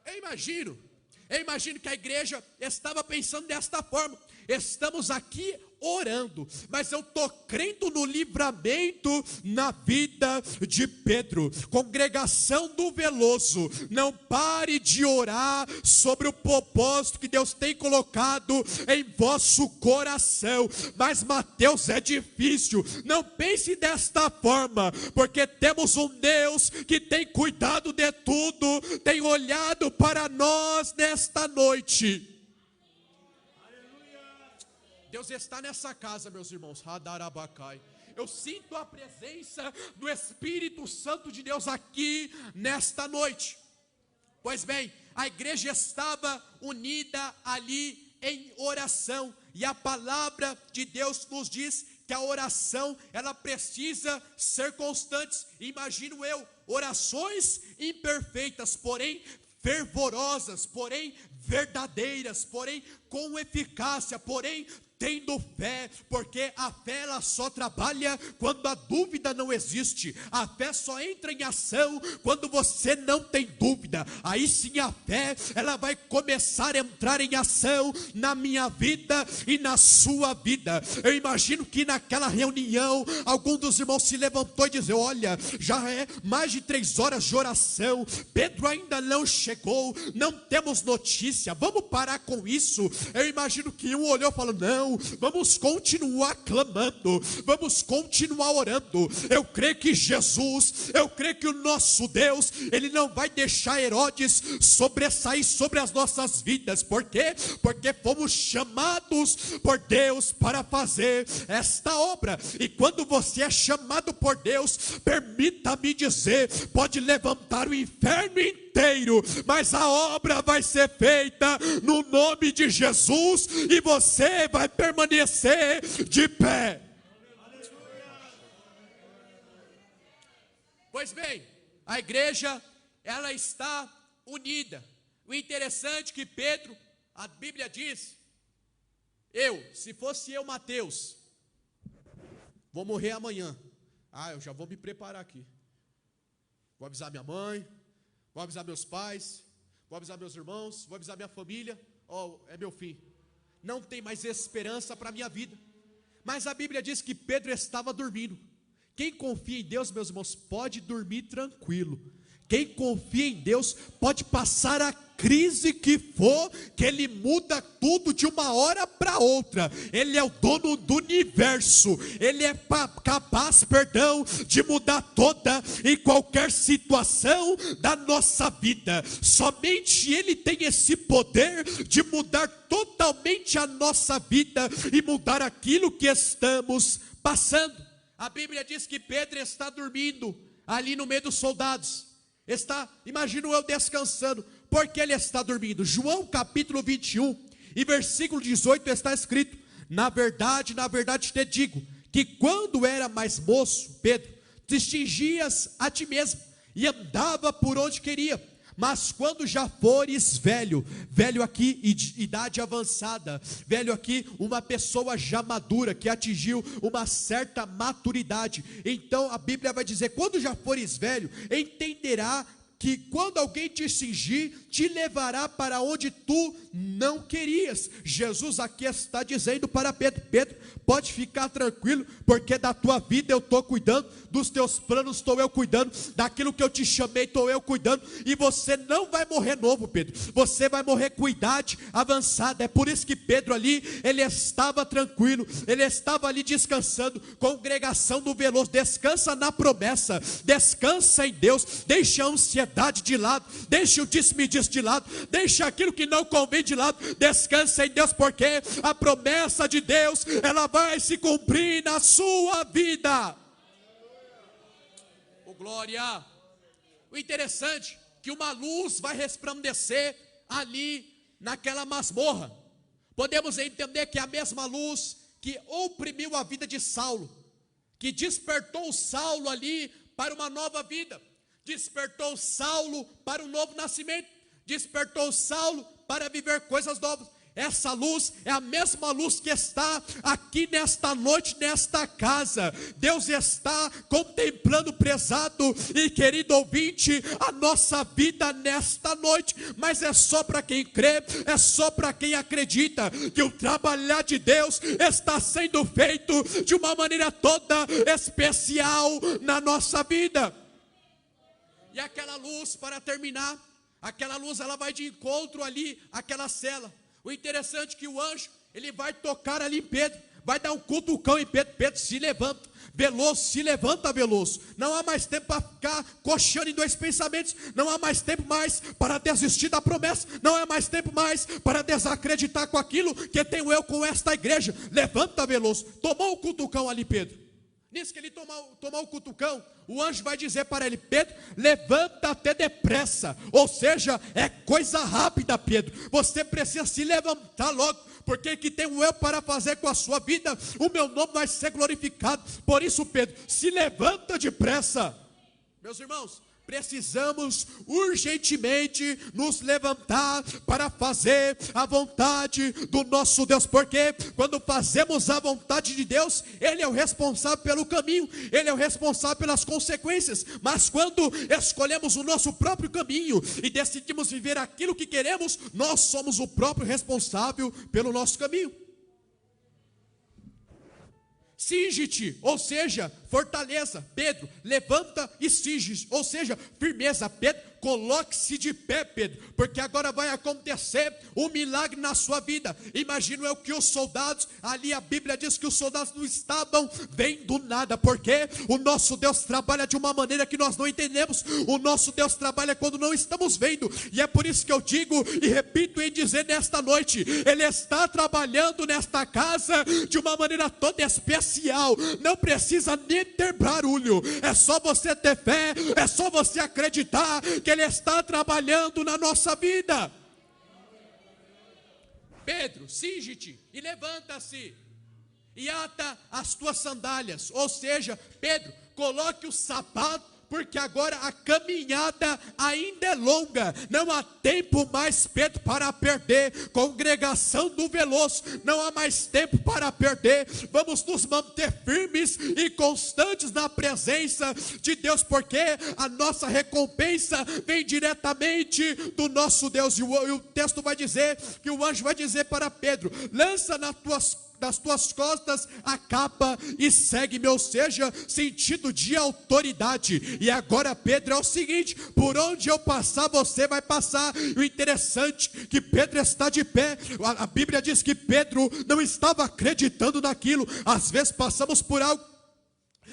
Eu imagino que a igreja estava pensando desta forma. estamos aqui orando, mas eu estou crendo no livramento na vida de Pedro. Congregação do Veloso, não pare de orar sobre o propósito que Deus tem colocado em vosso coração. Mas Mateus, é difícil, não pense desta forma, porque temos um Deus que tem cuidado de tudo, tem olhado para nós nesta noite. Deus está nessa casa, meus irmãos. Eu sinto a presença do Espírito Santo de Deus aqui nesta noite. Pois bem, a igreja estava unida ali em oração, e a palavra de Deus nos diz que a oração, ela precisa ser constante. Imagino eu, orações imperfeitas, porém fervorosas, porém verdadeiras, porém com eficácia, porém tendo fé, porque a fé ela só trabalha quando a dúvida não existe. A fé só entra em ação quando você não tem dúvida. Aí sim a fé ela vai começar a entrar em ação na minha vida e na sua vida. Eu imagino que naquela reunião algum dos irmãos se levantou e disse: olha, já é mais de 3 horas de oração, Pedro ainda não chegou, não temos notícia, vamos parar com isso. Eu imagino que um olhou e falou: não, vamos continuar clamando, vamos continuar orando. Eu creio que Jesus, eu creio que o nosso Deus, Ele não vai deixar Herodes sobressair sobre as nossas vidas. Por quê? Porque fomos chamados por Deus para fazer esta obra. E quando você é chamado por Deus, permita-me dizer, pode levantar o inferno inteiro, mas a obra vai ser feita no nome de Jesus, e você vai permanecer de pé. Pois bem, a igreja, ela está unida. O interessante é que Pedro, a Bíblia diz: se fosse eu, Mateus, vou morrer amanhã. Eu já vou me preparar aqui. Vou avisar minha mãe, vou avisar meus pais, vou avisar meus irmãos, vou avisar minha família. É meu fim. Não tem mais esperança para a minha vida. Mas a Bíblia diz que Pedro estava dormindo. Quem confia em Deus, meus irmãos, pode dormir tranquilo. Quem confia em Deus pode passar a crise que for, que Ele muda tudo de uma hora para outra. Ele é o dono do universo. Ele é capaz, de mudar toda e qualquer situação da nossa vida. Somente Ele tem esse poder de mudar totalmente a nossa vida e mudar aquilo que estamos passando. A Bíblia diz que Pedro está dormindo ali no meio dos soldados. Imagino eu descansando. Por que ele está dormindo? João capítulo 21 e versículo 18 está escrito: na verdade te digo, que quando era mais moço, Pedro, distingias a ti mesmo e andava por onde queria. Mas quando já fores velho aqui, idade avançada, velho aqui, uma pessoa já madura, que atingiu uma certa maturidade, então a Bíblia vai dizer: quando já fores velho, entenderá que quando alguém te cingir, te levará para onde tu não querias. Jesus aqui está dizendo para Pedro: Pedro, pode ficar tranquilo, porque da tua vida eu estou cuidando, dos teus planos estou eu cuidando, daquilo que eu te chamei estou eu cuidando, e você não vai morrer novo, Pedro, você vai morrer com idade avançada. É por isso que Pedro ali, ele estava tranquilo, ele estava ali descansando. Congregação do Veloso, descansa na promessa, descansa em Deus, deixa a ansiedade de lado, deixa o disse-me-disse de lado, deixa aquilo que não convém de lado, descansa em Deus, porque a promessa de Deus, ela vai se cumprir na sua vida. Glória. O interessante é que uma luz vai resplandecer ali naquela masmorra. Podemos entender que é a mesma luz que oprimiu a vida de Saulo, que despertou Saulo ali para uma nova vida, despertou Saulo para um novo nascimento, despertou Saulo para viver coisas novas. Essa luz é a mesma luz que está aqui nesta noite, nesta casa. Deus está contemplando, prezado e querido ouvinte, a nossa vida nesta noite. Mas é só para quem crê, é só para quem acredita que o trabalhar de Deus está sendo feito de uma maneira toda especial na nossa vida. E aquela luz, para terminar, aquela luz ela vai de encontro ali àquela cela. O interessante é que o anjo, ele vai tocar ali em Pedro, vai dar um cutucão em Pedro. Pedro, se levanta, Veloso, se levanta, Veloso. Não há mais tempo para ficar coxando em dois pensamentos. Não há mais tempo mais para desistir da promessa. Não há mais tempo mais para desacreditar com aquilo que tenho eu com esta igreja. Levanta, Veloso. Tomou o cutucão ali, Pedro. Nisso que ele tomar o cutucão, o anjo vai dizer para ele: Pedro, levanta-te depressa. Ou seja, é coisa rápida, Pedro. Você precisa se levantar logo, porque que tenho eu para fazer com a sua vida, o meu nome vai ser glorificado. Por isso, Pedro, se levanta depressa. Meus irmãos, precisamos urgentemente nos levantar para fazer a vontade do nosso Deus, porque quando fazemos a vontade de Deus, Ele é o responsável pelo caminho, Ele é o responsável pelas consequências. Mas quando escolhemos o nosso próprio caminho e decidimos viver aquilo que queremos, nós somos o próprio responsável pelo nosso caminho. Cinge-te, ou seja, fortaleza. Pedro, levanta e cinge, ou seja, firmeza. Pedro, coloque-se de pé, Pedro, porque agora vai acontecer um milagre na sua vida. Imagino eu que os soldados, ali a Bíblia diz que os soldados não estavam vendo nada, porque o nosso Deus trabalha de uma maneira que nós não entendemos. O nosso Deus trabalha quando não estamos vendo, e é por isso que eu digo e repito em dizer nesta noite: Ele está trabalhando nesta casa de uma maneira toda especial. Não precisa nem ter barulho, é só você ter fé, é só você acreditar que Ele está trabalhando na nossa vida. Pedro, cinge-te e levanta-se e ata as tuas sandálias. Ou seja, Pedro, coloque o sapato, porque agora a caminhada ainda é longa. Não há tempo mais, Pedro, para perder. Congregação do Veloso, não há mais tempo para perder. Vamos nos manter firmes e constantes na presença de Deus, porque a nossa recompensa vem diretamente do nosso Deus. E o texto vai dizer, que o anjo vai dizer para Pedro: lança das tuas costas a capa e segue-me, ou seja, sentido de autoridade. E agora, Pedro, é o seguinte: por onde eu passar, você vai passar. E o interessante é que Pedro está de pé. A Bíblia diz que Pedro não estava acreditando naquilo. Às vezes passamos por algo,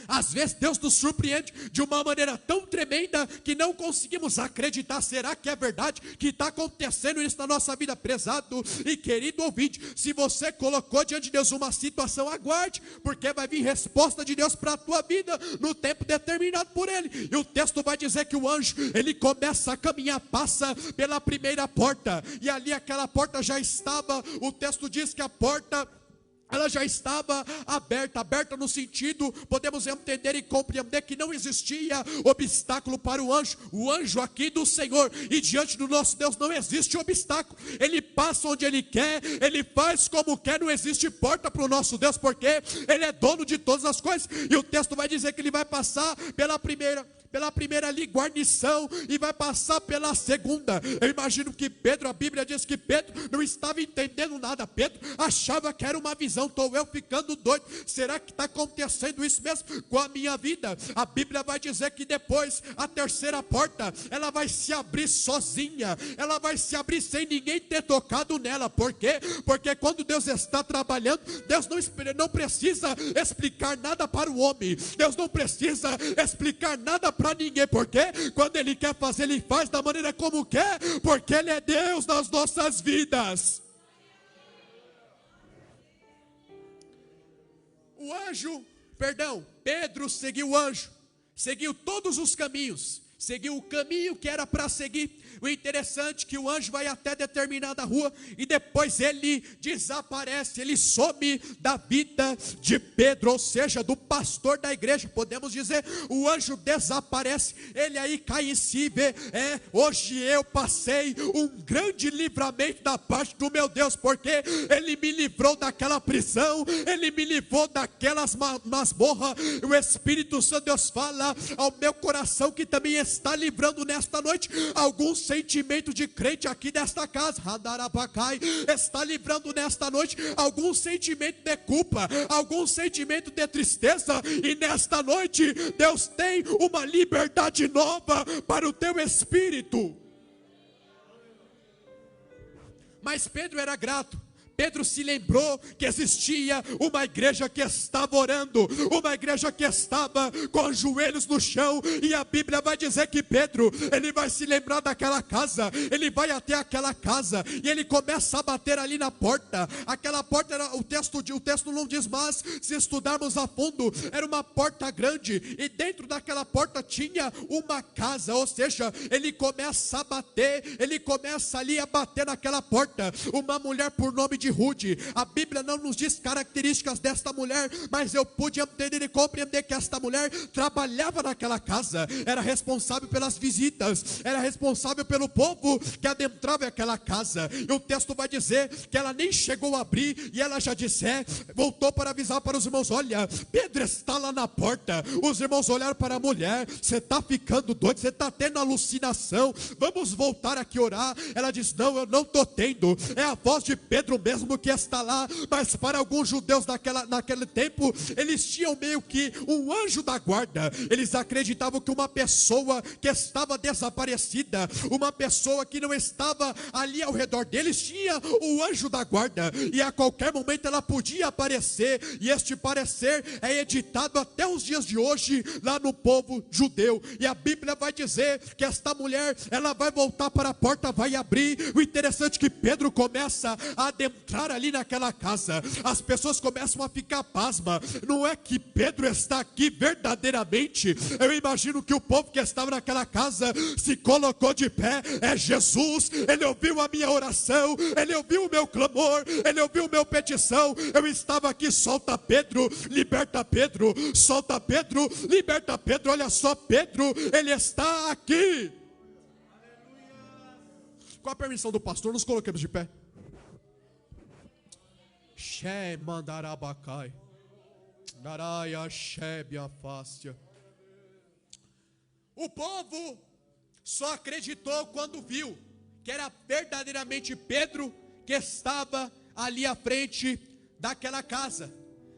às vezes Deus nos surpreende de uma maneira tão tremenda que não conseguimos acreditar. Será que é verdade que está acontecendo isso na nossa vida? Prezado e querido ouvinte, se você colocou diante de Deus uma situação, aguarde, porque vai vir resposta de Deus para a tua vida no tempo determinado por Ele. E o texto vai dizer que o anjo, ele começa a caminhar, passa pela primeira porta, e ali aquela porta já estava, o texto diz que a porta, ela já estava aberta no sentido, podemos entender e compreender que não existia obstáculo para o anjo aqui do Senhor, e diante do nosso Deus não existe obstáculo. Ele passa onde Ele quer, Ele faz como quer, não existe porta para o nosso Deus, porque Ele é dono de todas as coisas. E o texto vai dizer que Ele vai passar pela primeira ali guarnição, e vai passar pela segunda. Eu imagino que Pedro, a Bíblia diz que Pedro não estava entendendo nada. Pedro achava que era uma visão. Estou eu ficando doido? Será que está acontecendo isso mesmo com a minha vida? A Bíblia vai dizer que depois a terceira porta, ela vai se abrir sozinha, ela vai se abrir sem ninguém ter tocado nela. Por quê? Porque quando Deus está trabalhando, Deus não precisa explicar nada para o homem, Deus não precisa explicar nada para ninguém, porque quando Ele quer fazer, Ele faz da maneira como quer, porque Ele é Deus nas nossas vidas. Pedro seguiu o anjo, seguiu todos os caminhos, seguiu o caminho que era para seguir. O interessante é que o anjo vai até determinada rua e depois ele desaparece, ele some da vida de Pedro, ou seja, do pastor da igreja, podemos dizer. O anjo desaparece, ele aí cai em si e vê, hoje eu passei um grande livramento da parte do meu Deus, porque ele me livrou daquela prisão, ele me livrou daquelas masmorras. O Espírito Santo Deus fala ao meu coração que também está livrando nesta noite algum sentimento de crente aqui desta casa, está livrando nesta noite algum sentimento de culpa, algum sentimento de tristeza, e nesta noite Deus tem uma liberdade nova para o teu espírito. Mas Pedro era grato. Pedro se lembrou que existia uma igreja que estava orando, uma igreja que estava com os joelhos no chão, e a Bíblia vai dizer que Pedro, ele vai se lembrar daquela casa, ele vai até aquela casa, e ele começa a bater ali na porta. Aquela porta era, o texto não diz, mas se estudarmos a fundo, era uma porta grande, e dentro daquela porta tinha uma casa, ou seja, ele começa a bater, ele começa ali a bater naquela porta. Uma mulher por nome de Rude, a Bíblia não nos diz características desta mulher, mas eu pude entender e compreender que esta mulher trabalhava naquela casa, era responsável pelas visitas, era responsável pelo povo que adentrava aquela casa. E o texto vai dizer que ela nem chegou a abrir, e ela já disse, voltou para avisar para os irmãos, olha, Pedro está lá na porta. Os irmãos olharam para a mulher, você está ficando doido, você está tendo alucinação, vamos voltar aqui orar. Ela diz, não, eu não estou tendo, é a voz de Pedro mesmo que está lá. Mas para alguns judeus naquele tempo, eles tinham meio que um anjo da guarda. Eles acreditavam que uma pessoa que estava desaparecida, uma pessoa que não estava ali ao redor deles, tinha o anjo da guarda, e a qualquer momento ela podia aparecer. E este parecer é editado até os dias de hoje lá no povo judeu. E a Bíblia vai dizer que esta mulher, ela vai voltar para a porta, vai abrir. O interessante é que Pedro começa a adentrar ali naquela casa. As pessoas começam a ficar pasma. Não é que Pedro está aqui verdadeiramente. Eu imagino que o povo que estava naquela casa se colocou de pé. É Jesus, ele ouviu a minha oração, ele ouviu o meu clamor, ele ouviu a minha petição. Eu estava aqui, solta Pedro, liberta Pedro, solta Pedro, liberta Pedro. Olha só, Pedro, ele está aqui. Com a permissão do pastor, nos coloquemos de pé. Mandarabacai, Naraya Shebia Fástia. O povo só acreditou quando viu que era verdadeiramente Pedro que estava ali à frente daquela casa.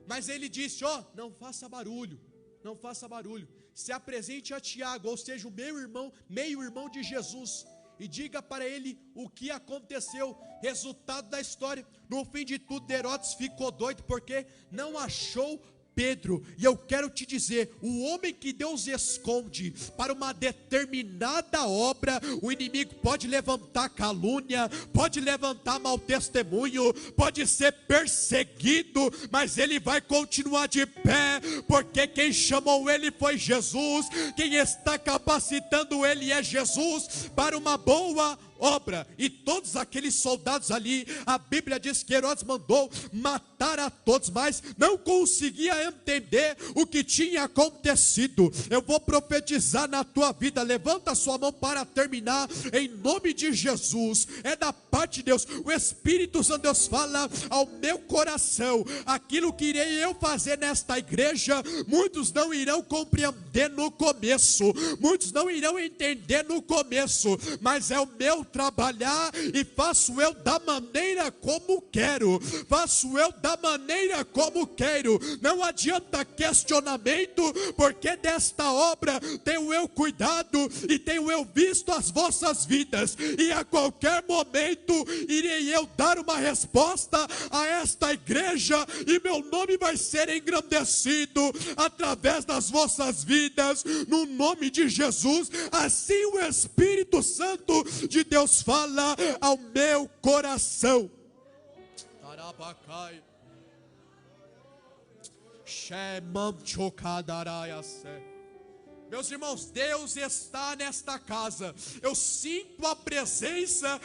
Mas ele disse, não faça barulho, não faça barulho. Se apresente a Tiago, ou seja, o meu irmão, meio irmão de Jesus, e diga para ele o que aconteceu. Resultado da história, no fim de tudo, Herodes ficou doido porque não achou Pedro. E eu quero te dizer, o homem que Deus esconde para uma determinada obra, o inimigo pode levantar calúnia, pode levantar mau testemunho, pode ser perseguido, mas ele vai continuar de pé, porque quem chamou ele foi Jesus, quem está capacitando ele é Jesus para uma boa obra. E todos aqueles soldados ali, a Bíblia diz que Herodes mandou matar a todos, mas não conseguia entender o que tinha acontecido. Eu vou profetizar na tua vida, levanta a sua mão para terminar, em nome de Jesus. É da parte de Deus, o Espírito Santo Deus fala ao meu coração, aquilo que irei eu fazer nesta igreja, muitos não irão compreender no começo, muitos não irão entender no começo, mas é o meu trabalhar, e faço eu da maneira como quero, faço eu da maneira como quero. Não adianta questionamento, porque desta obra tenho eu cuidado e tenho eu visto as vossas vidas, e a qualquer momento irei eu dar uma resposta a esta igreja, e meu nome vai ser engrandecido através das vossas vidas, no nome de Jesus. Assim o Espírito Santo de Deus fala ao meu coração. Meus irmãos, Deus está nesta casa. Eu sinto a presença